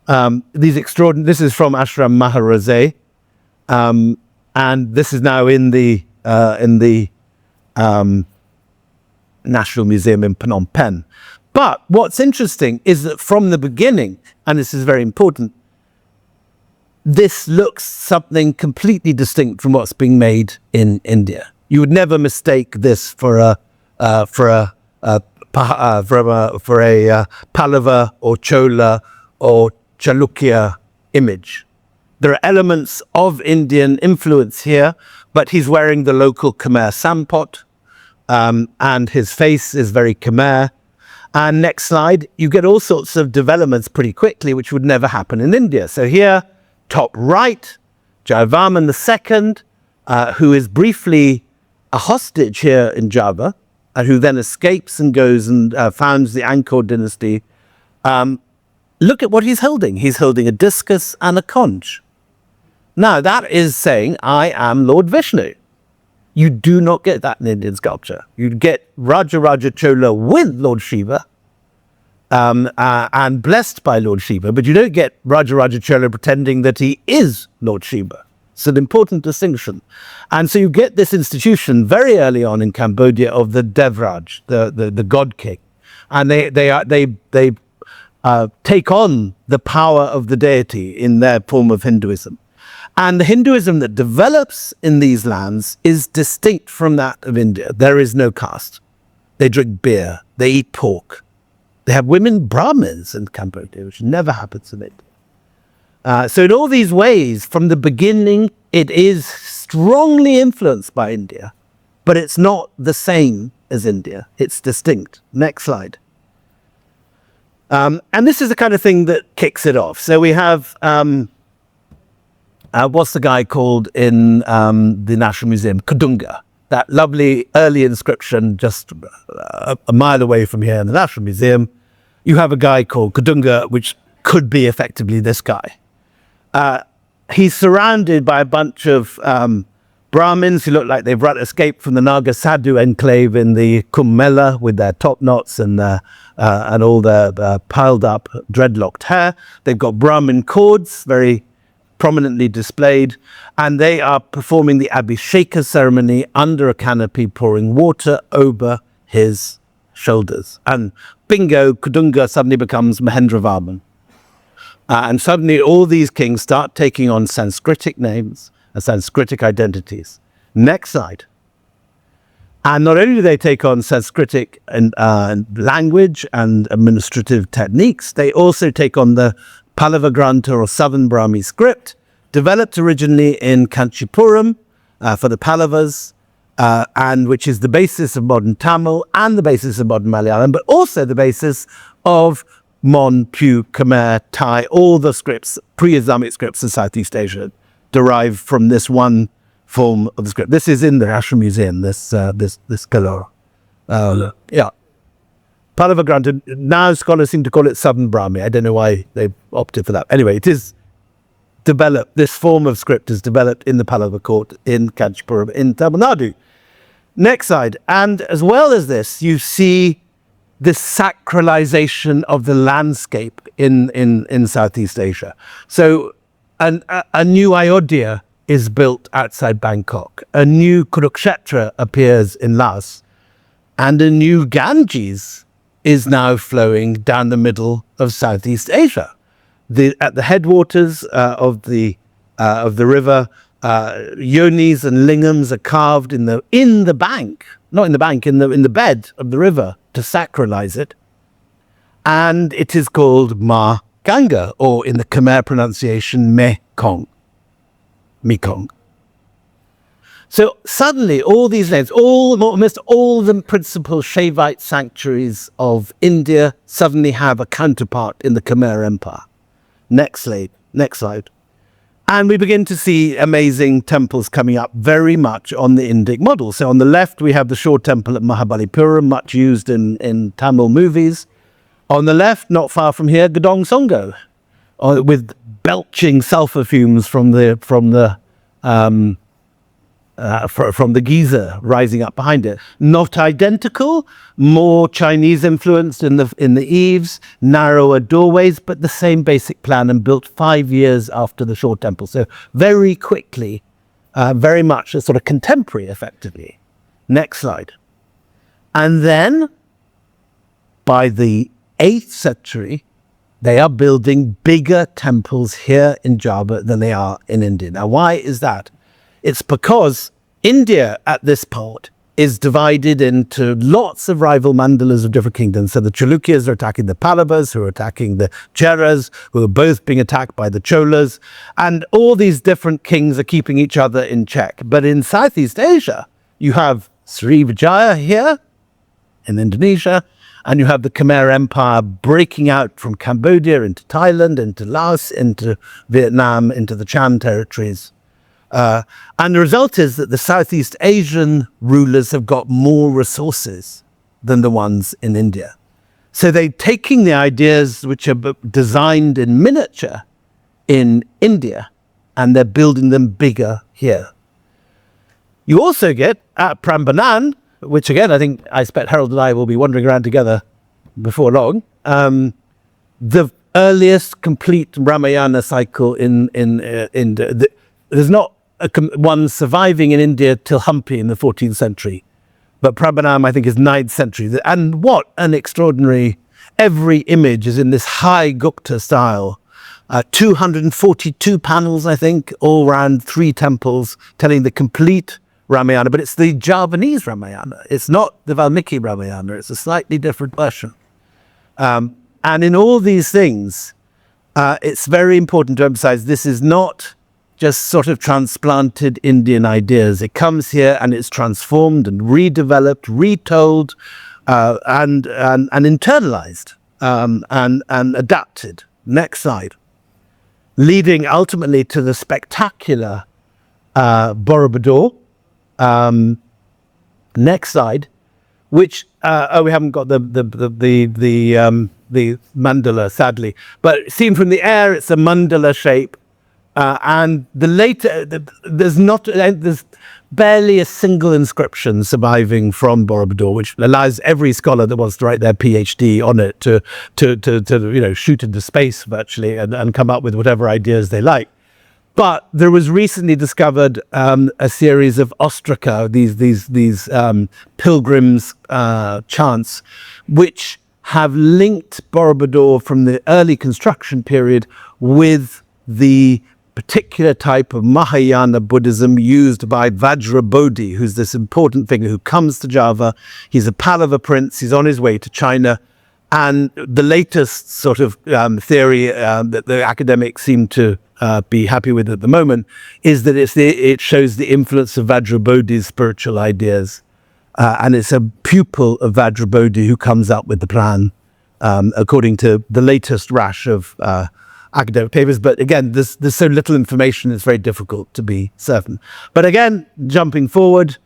This is from Ashram Maharaze, and this is now in the National Museum in Phnom Penh. But what's interesting is that from the beginning, and this is very important, this looks something completely distinct from what's being made in India. You would never mistake this for a Pallava or Chola or Chalukya image. There are elements of Indian influence here, but he's wearing the local Khmer sampot, and his face is very Khmer. And next slide, you get all sorts of developments pretty quickly, which would never happen in India. So here, top right, Jayavarman II, who is briefly a hostage here in Java, and who then escapes and goes and founds the Angkor dynasty. Look at what he's holding. He's holding a discus and a conch. Now, that is saying, I am Lord Vishnu. You do not get that in Indian sculpture. You get Raja Chola with Lord Shiva, and blessed by Lord Shiva, but you don't get Raja Chola pretending that he is Lord Shiva. It's an important distinction. And so you get this institution very early on in Cambodia of the Devraj, the god king. And they take on the power of the deity in their form of Hinduism. And the Hinduism that develops in these lands is distinct from that of India. There is no caste. They drink beer. They eat pork. They have women Brahmins in Cambodia, which never happens in India. So in all these ways, from the beginning, it is strongly influenced by India, but it's not the same as India. It's distinct. Next slide. And this is the kind of thing that kicks it off. So we have, what's the guy called in the National Museum? Kadunga. That lovely early inscription just a mile away from here in the National Museum. You have a guy called Kadunga, which could be effectively this guy. He's surrounded by a bunch of Brahmins who look like they've escaped from the Naga Sadhu enclave in the Kumbh Mela with their top knots and all their piled up dreadlocked hair. They've got Brahmin cords very prominently displayed, and they are performing the Abhisheka ceremony under a canopy, pouring water over his shoulders. And bingo, Kadunga suddenly becomes Mahendravarman. And suddenly all these kings start taking on Sanskritic names and Sanskritic identities. Next slide. And not only do they take on Sanskritic language and administrative techniques, they also take on the Pallava Grantha or Southern Brahmi script, developed originally in Kanchipuram for the Pallavas, and which is the basis of modern Tamil and the basis of modern Malayalam, but also the basis of Mon, Pew, Khmer, Thai, all the scripts, pre-Islamic scripts in Southeast Asia derive from this one form of the script. This is in the National Museum, this color. Yeah. Pallava Grantha, now scholars seem to call it Southern Brahmi. I don't know why they opted for that. Anyway, it is developed, this form of script is developed in the Pallava court in Kanchipuram in Tamil Nadu. Next slide. And as well as this, you see this sacralization of the landscape in Southeast Asia. So a new Ayodhya is built outside Bangkok. A new Kurukshetra appears in Laos. And a new Ganges is now flowing down the middle of Southeast Asia. At the headwaters of the river, yonis and lingams are carved in the bank, not in the bank, in the bed of the river to sacralize it. And it is called Ma Ganga, or in the Khmer pronunciation, Mekong. Mekong. So suddenly all these names, almost all the principal Shaivite sanctuaries of India suddenly have a counterpart in the Khmer Empire. Next slide. And we begin to see amazing temples coming up very much on the Indic model. So on the left, we have the Shore Temple at Mahabalipuram, much used in Tamil movies. On the left, not far from here, Gedong Songo, with belching sulfur fumes from the geyser rising up behind it. Not identical, more Chinese influenced in the eaves, narrower doorways, but the same basic plan, and built 5 years after the Shore Temple. So very quickly, very much a sort of contemporary, effectively. Next slide. And then, by the 8th century, they are building bigger temples here in Java than they are in India. Now, why is that? It's because India at this point is divided into lots of rival mandalas of different kingdoms. So the Chalukyas are attacking the Pallavas, who are attacking the Cheras, who are both being attacked by the Cholas. And all these different kings are keeping each other in check. But in Southeast Asia, you have Srivijaya here in Indonesia, and you have the Khmer Empire breaking out from Cambodia into Thailand, into Laos, into Vietnam, into the Chan territories. And the result is that the Southeast Asian rulers have got more resources than the ones in India. So they're taking the ideas which are designed in miniature in India, and they're building them bigger here. You also get at Prambanan, which again, I think I expect Harold and I will be wandering around together before long. the earliest complete Ramayana cycle in India. There's not one surviving in India till Hampi in the 14th century. But Prabhanam, I think, is 9th century. And what an extraordinary... Every image is in this high Gupta style. 242 panels, I think, all around 3 temples, telling the complete Ramayana. But it's the Javanese Ramayana. It's not the Valmiki Ramayana. It's a slightly different version. And in all these things, it's very important to emphasize this is not just sort of transplanted Indian ideas. It comes here and it's transformed and redeveloped, retold, and internalized, and adapted. Next slide. Leading ultimately to the spectacular Borobudur. Next slide. Which we haven't got the mandala, sadly, but seen from the air, it's a mandala shape. And there's barely a single inscription surviving from Borobudur, which allows every scholar that wants to write their PhD on it to shoot into space virtually and come up with whatever ideas they like. But there was recently discovered a series of ostraka, these pilgrims' chants, which have linked Borobudur from the early construction period with the particular type of Mahayana Buddhism used by Vajrabodhi, who's this important figure who comes to Java. He's a Pallava prince. He's on his way to China. And the latest sort of theory that the academics seem to be happy with at the moment is that it shows the influence of Vajrabodhi's spiritual ideas. And it's a pupil of Vajrabodhi who comes up with the plan, according to the latest rash of academic papers. But again, there's so little information, it's very difficult to be certain. But again, jumping forward,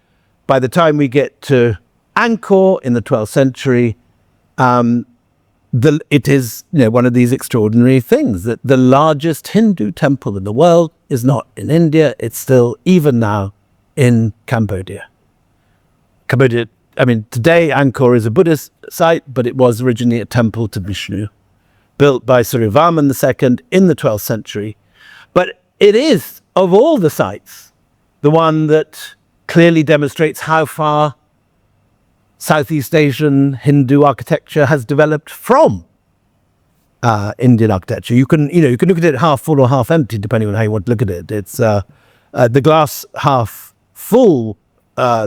by the time we get to Angkor in the 12th century, it is one of these extraordinary things that the largest Hindu temple in the world is not in India. It's still, even now, in Cambodia. Today Angkor is a Buddhist site, but it was originally a temple to Vishnu, built by Suryavarman II in the 12th century. But it is, of all the sites, the one that clearly demonstrates how far Southeast Asian Hindu architecture has developed from Indian architecture. You can look at it half full or half empty, depending on how you want to look at it. It's the glass half full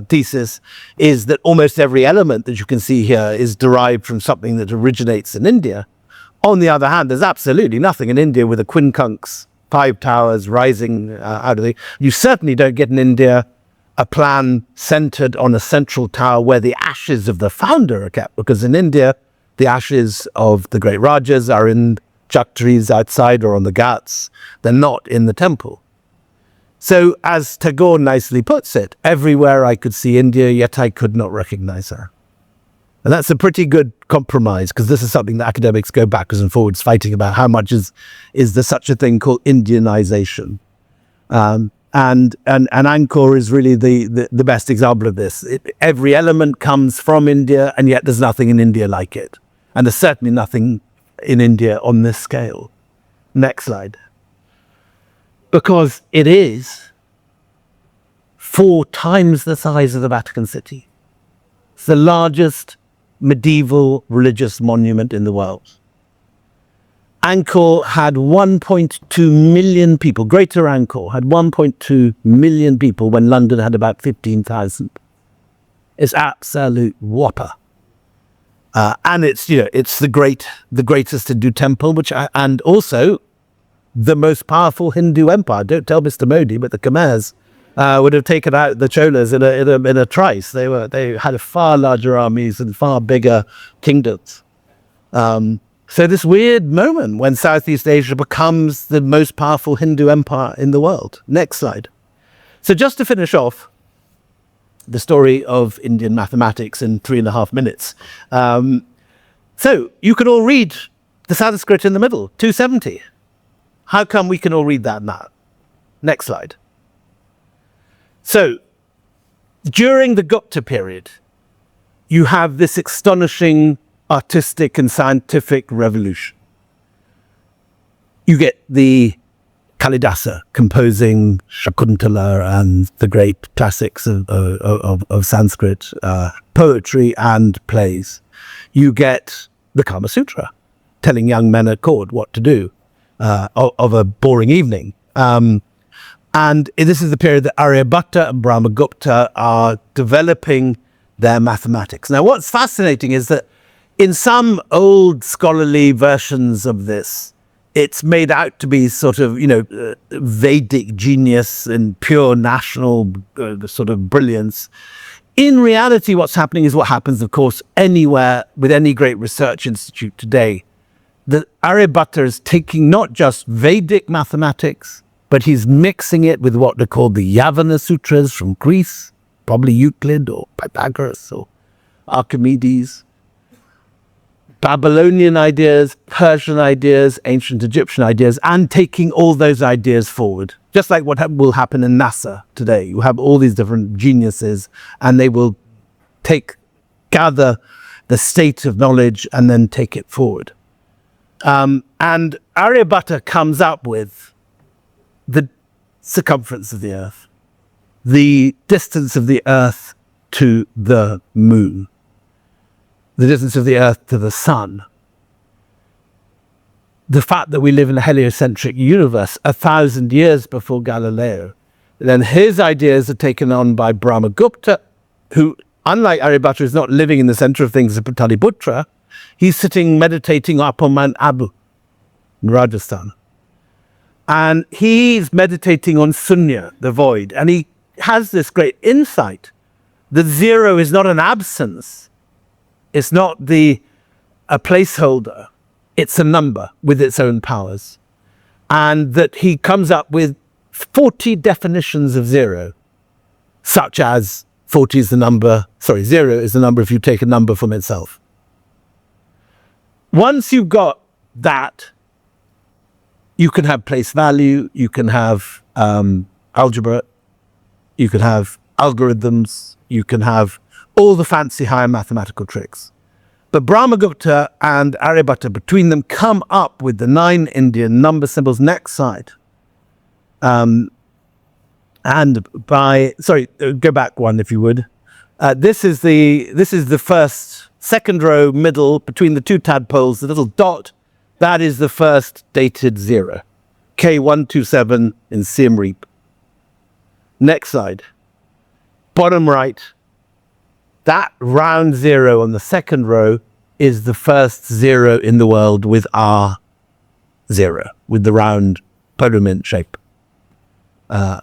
thesis is that almost every element that you can see here is derived from something that originates in India. On the other hand, there's absolutely nothing in India with a quincunx, 5 towers rising out of the... You certainly don't get in India a plan centered on a central tower where the ashes of the founder are kept, because in India, the ashes of the great Rajas are in chakris outside or on the ghats. They're not in the temple. So, as Tagore nicely puts it, everywhere I could see India, yet I could not recognize her. And that's a pretty good compromise, because this is something that academics go backwards and forwards fighting about. How much is there such a thing called Indianization? And Angkor is really the best example of this. Every element comes from India, and yet there's nothing in India like it. And there's certainly nothing in India on this scale. Next slide. Because it is 4 times the size of the Vatican City. It's the largest medieval religious monument in the world. Angkor had 1.2 million people. Greater Angkor had 1.2 million people when London had about 15,000. It's absolute whopper. And it's the greatest Hindu temple, and also the most powerful Hindu empire. Don't tell Mr. Modi, but the Khmers would have taken out the Cholas in a trice. They had far larger armies and far bigger kingdoms. So this weird moment when Southeast Asia becomes the most powerful Hindu empire in the world. Next slide. So just to finish off the story of Indian mathematics in 3.5 minutes. So you can all read the Sanskrit in the middle, 270. How come we can all read that now? Next slide. So during the Gupta period, you have this astonishing artistic and scientific revolution. You get the Kalidasa composing Shakuntala and the great classics of Sanskrit poetry and plays. You get the Kama Sutra telling young men at court what to do of a boring evening. And this is the period that Aryabhatta and Brahmagupta are developing their mathematics. Now, what's fascinating is that in some old scholarly versions of this, it's made out to be sort of, Vedic genius and pure national sort of brilliance. In reality, what's happening is what happens, of course, anywhere with any great research institute today. That Aryabhatta is taking not just Vedic mathematics, but he's mixing it with what are called the Yavana Sutras from Greece, probably Euclid or Pythagoras or Archimedes. Babylonian ideas, Persian ideas, ancient Egyptian ideas, and taking all those ideas forward. Just like what will happen in NASA today. You have all these different geniuses, and they will gather the state of knowledge and then take it forward. And Aryabhatta comes up with the circumference of the Earth, the distance of the Earth to the Moon, the distance of the Earth to the Sun, the fact that we live in a heliocentric universe 1,000 years before Galileo. And then his ideas are taken on by Brahmagupta, who, unlike Aryabhatta, is not living in the center of things as Pataliputra. He's sitting meditating up on Mount Abu in Rajasthan. And he's meditating on Sunya, the void. And he has this great insight that zero is not an absence. It's not a placeholder. It's a number with its own powers. And that he comes up with 40 definitions of zero, such as 40 is the number, zero is the number if you take a number from itself. Once you've got that, you can have place value, you can have algebra, you can have algorithms, you can have all the fancy higher mathematical tricks. But Brahmagupta and Aryabhatta, between them, come up with the 9 Indian number symbols. Next slide. Go back one if you would. This is the second row, middle, between the two tadpoles, the little dot. That is the first dated 0. K127 in Siem Reap. Next slide. Bottom right. That round 0 on the second row is the first 0 in the world with R0, with the round pyramid shape. How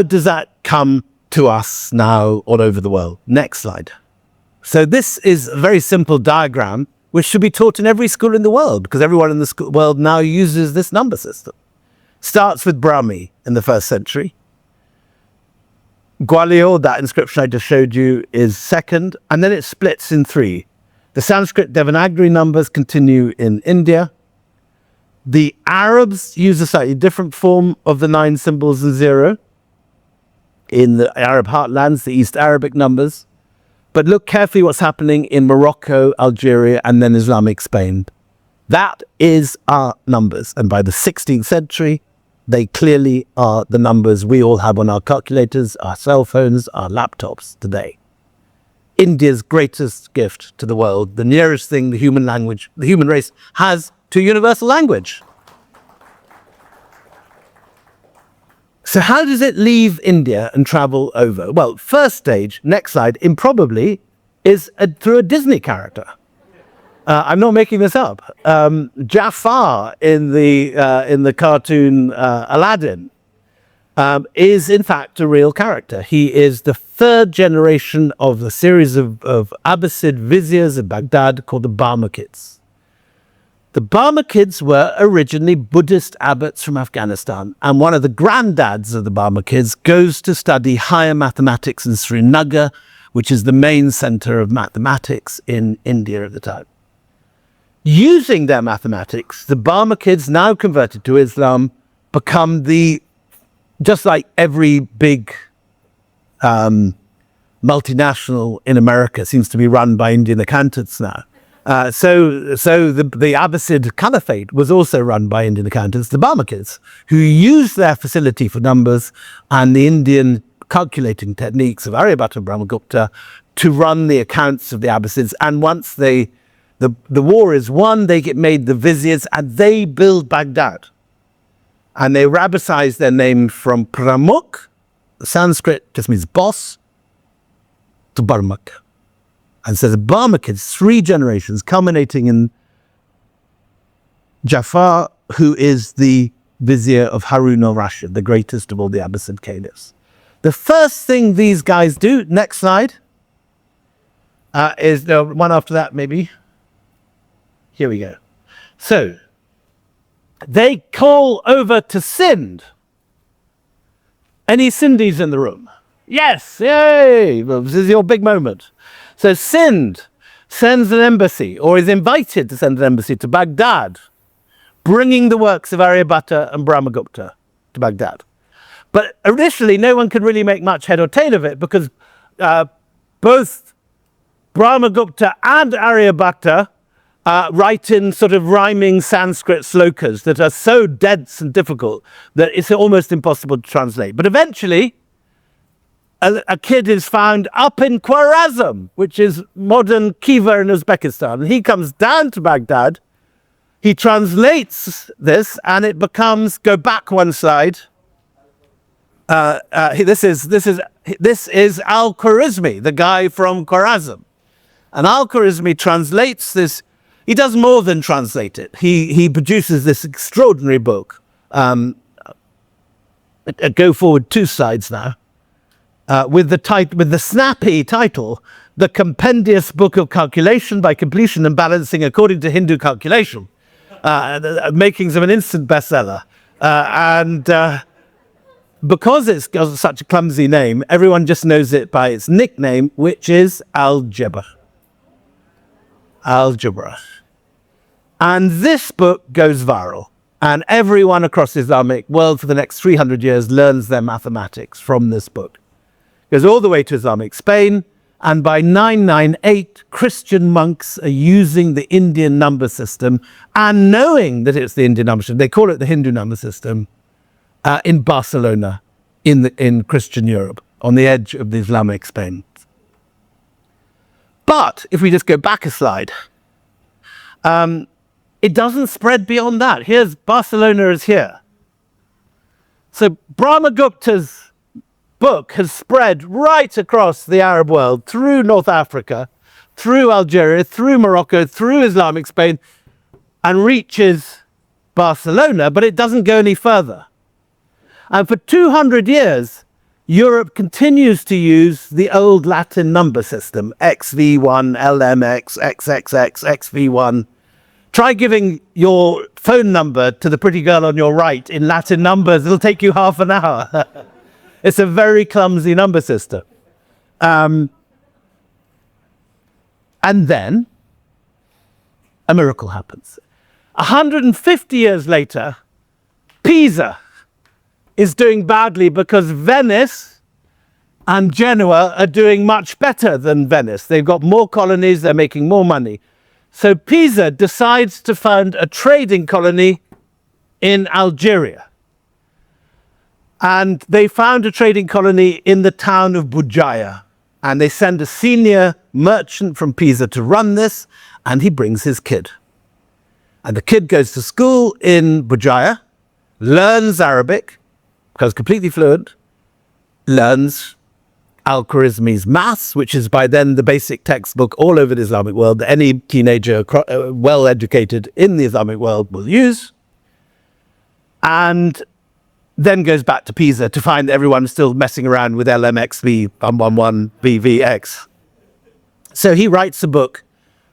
does that come to us now all over the world? Next slide. So this is a very simple diagram which should be taught in every school in the world, because everyone in the world now uses this number system. Starts with Brahmi in the 1st century. Gwalior, that inscription I just showed you, is second, and then it splits in 3. The Sanskrit Devanagari numbers continue in India. The Arabs use a slightly different form of the 9 symbols and 0 in the Arab heartlands, the East Arabic numbers. But look carefully what's happening in Morocco, Algeria, and then Islamic Spain. That is our numbers, and by the 16th century, they clearly are the numbers we all have on our calculators, our cell phones, our laptops today. India's greatest gift to the world, the nearest thing the human race has to universal language. So how does it leave India and travel over? Well, first stage, next slide, improbably, is through a Disney character. I'm not making this up. Jafar in the cartoon Aladdin is in fact a real character. He is the 3rd generation of a series of Abbasid viziers of Baghdad called the Barmakids. The Barmakids were originally Buddhist abbots from Afghanistan, and one of the granddads of the Barmakids goes to study higher mathematics in Srinagar, which is the main center of mathematics in India at the time. Using their mathematics, the Barmakids, now converted to Islam, become just like every big multinational in America seems to be run by Indian accountants now. So the Abbasid Caliphate was also run by Indian accountants, the Barmakids, who used their facility for numbers and the Indian calculating techniques of Aryabhata and Brahmagupta to run the accounts of the Abbasids. And once the war is won, they get made the viziers and they build Baghdad. And they Arabicize their name from Pramukh, Sanskrit just means boss, to Barmak. And so the Barmakids, 3 generations, culminating in Jafar, who is the vizier of Harun al-Rashid, the greatest of all the Abbasid caliphs. The first thing these guys do, next slide, is the one after that maybe. Here we go. So, they call over to Sind. Any Sindhis in the room? Yes, yay! Well, this is your big moment. So Sind sends an embassy, or is invited to send an embassy to Baghdad, bringing the works of Aryabhata and Brahmagupta to Baghdad. But initially, no one could really make much head or tail of it because both Brahmagupta and Aryabhata write in sort of rhyming Sanskrit slokas that are so dense and difficult that it's almost impossible to translate. But eventually, a kid is found up in Khwarazm, which is modern Khiva in Uzbekistan. And he comes down to Baghdad, he translates this, and it becomes, go back one slide. This is Al-Khwarizmi, the guy from Khwarazm. And Al-Khwarizmi translates this. He does more than translate it. He produces this extraordinary book. Go forward 2 slides now. With the snappy title, The Compendious Book of Calculation by Completion and Balancing According to Hindu Calculation, makings of an instant bestseller. Because it's got such a clumsy name, everyone just knows it by its nickname, which is Algebra. Algebra. And this book goes viral. And everyone across the Islamic world for the next 300 years learns their mathematics from this book. Goes all the way to Islamic Spain, and by 998, Christian monks are using the Indian number system, and knowing that it's the Indian number system, they call it the Hindu number system, in Barcelona, in Christian Europe, on the edge of the Islamic Spain. But if we just go back a slide, it doesn't spread beyond that. Here's Barcelona is here. So Brahmagupta's book has spread right across the Arab world, through North Africa, through Algeria, through Morocco, through Islamic Spain, and reaches Barcelona, but it doesn't go any further. And for 200 years, Europe continues to use the old Latin number system, XV1, LMX, XXX, XV1. Try giving your phone number to the pretty girl on your right in Latin numbers. It'll take you half an hour. It's a very clumsy number system. And then a miracle happens. 150 years later, Pisa is doing badly because Venice and Genoa are doing much better than Venice. They've got more colonies, they're making more money. So Pisa decides to found a trading colony in Algeria. And they found a trading colony in the town of Bujaya. And they send a senior merchant from Pisa to run this, and he brings his kid. And the kid goes to school in Bujaya, learns Arabic, becomes completely fluent, learns Al-Khwarizmi's maths, which is by then the basic textbook all over the Islamic world that any teenager well-educated in the Islamic world will use. And then goes back to Pisa to find everyone still messing around with LMXV 111BVX. So he writes a book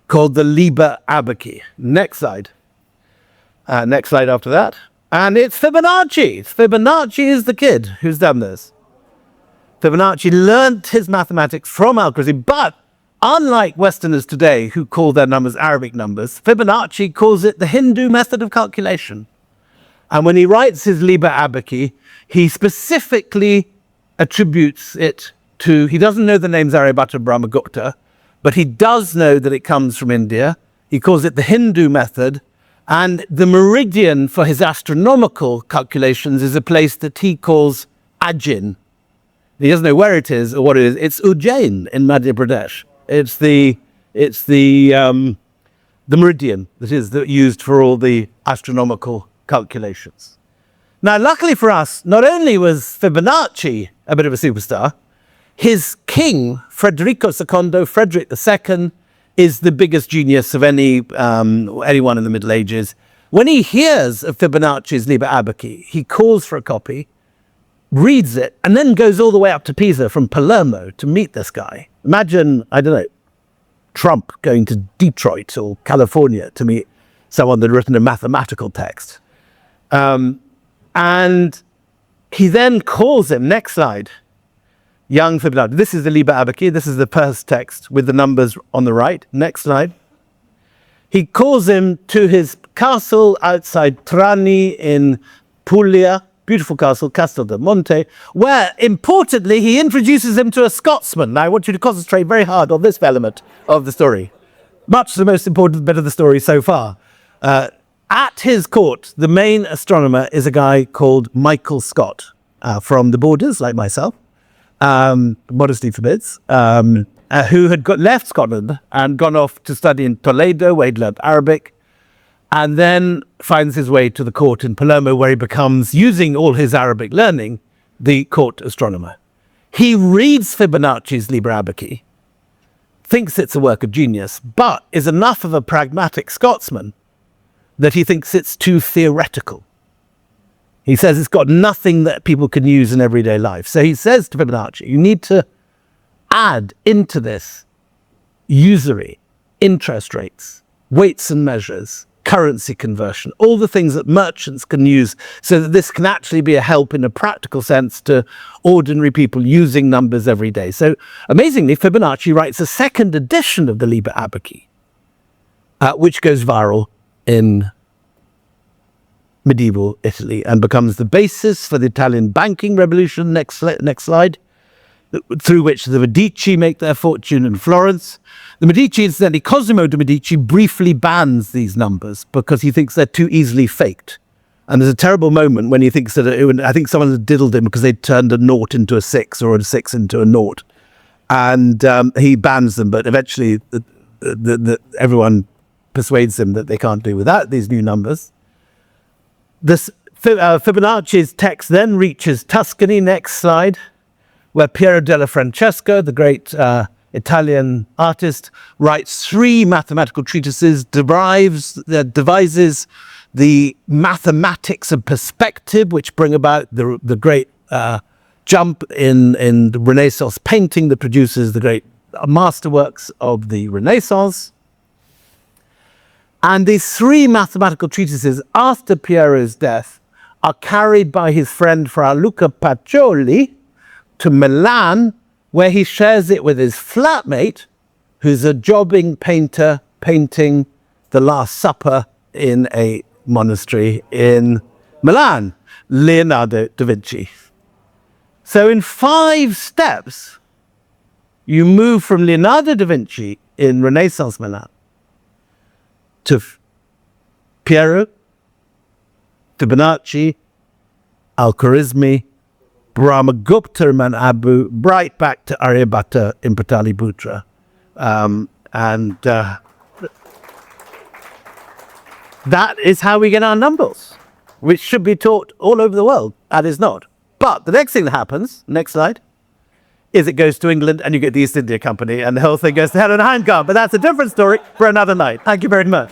called the Liber Abaci. Next slide. Next slide after that. And it's Fibonacci. Fibonacci is the kid who's done this. Fibonacci learnt his mathematics from Al-Khwarizmi, but unlike Westerners today who call their numbers Arabic numbers, Fibonacci calls it the Hindu method of calculation. And when he writes his Liber Abaci, he specifically attributes it he doesn't know the names Aryabhata and Brahmagupta, but he does know that it comes from India. He calls it the Hindu method. And the meridian for his astronomical calculations is a place that he calls Ajin. He doesn't know where it is or what it is. It's Ujjain in Madhya Pradesh. It's the meridian that is used for all the astronomical calculations. Now, luckily for us, not only was Fibonacci a bit of a superstar, his king, Federico II, Frederick II, is the biggest genius of anyone in the Middle Ages. When he hears of Fibonacci's Liber Abaci, he calls for a copy, reads it, and then goes all the way up to Pisa from Palermo to meet this guy. Imagine, I don't know, Trump going to Detroit or California to meet someone that had written a mathematical text. And he then calls him, next slide, young Fibonacci. This is the Liber Abaci. This is the first text with the numbers on the right. Next slide. He calls him to his castle outside Trani in Puglia, beautiful castle, Castel del Monte, where, importantly, he introduces him to a Scotsman. Now, I want you to concentrate very hard on this element of the story. Much the most important bit of the story so far. At his court, the main astronomer is a guy called Michael Scott, from the Borders, like myself. Modesty forbids, who had left Scotland and gone off to study in Toledo, where he'd learned Arabic, and then finds his way to the court in Palermo, where he becomes, using all his Arabic learning, the court astronomer. He reads Fibonacci's Liber Abaci, thinks it's a work of genius, but is enough of a pragmatic Scotsman that he thinks it's too theoretical. He says it's got nothing that people can use in everyday life. So he says to Fibonacci, you need to add into this usury, interest rates, weights and measures, currency conversion, all the things that merchants can use so that this can actually be a help in a practical sense to ordinary people using numbers every day. So amazingly, Fibonacci writes a second edition of the Liber Abaci, which goes viral in medieval Italy and becomes the basis for the Italian banking revolution, next slide, through which the Medici make their fortune in Florence. The Medici, incidentally, Cosimo de' Medici briefly bans these numbers because he thinks they're too easily faked. And there's a terrible moment when he thinks that, I think someone had diddled him because they turned a naught into a 6 or a 6 into a naught. And he bans them, but eventually everyone persuades him that they can't do without these new numbers. Fibonacci's text then reaches Tuscany, next slide, where Piero della Francesco, the great Italian artist, writes 3 mathematical treatises, devises the mathematics of perspective, which bring about the great jump in the Renaissance painting that produces the great masterworks of the Renaissance. And these 3 mathematical treatises, after Piero's death, are carried by his friend Fra Luca Pacioli to Milan, where he shares it with his flatmate, who's a jobbing painter painting the Last Supper in a monastery in Milan, Leonardo da Vinci. So in 5 steps, you move from Leonardo da Vinci in Renaissance Milan to Piero, Fibonacci, Al-Khwarizmi, Brahmagupta and Abu, right back to Aryabhata in Pataliputra. That is how we get our numbers, which should be taught all over the world, and is not. But the next thing that happens, next slide, is it goes to England and you get the East India Company and the whole thing goes to hell in a handcart. But that's a different story for another night. Thank you very much.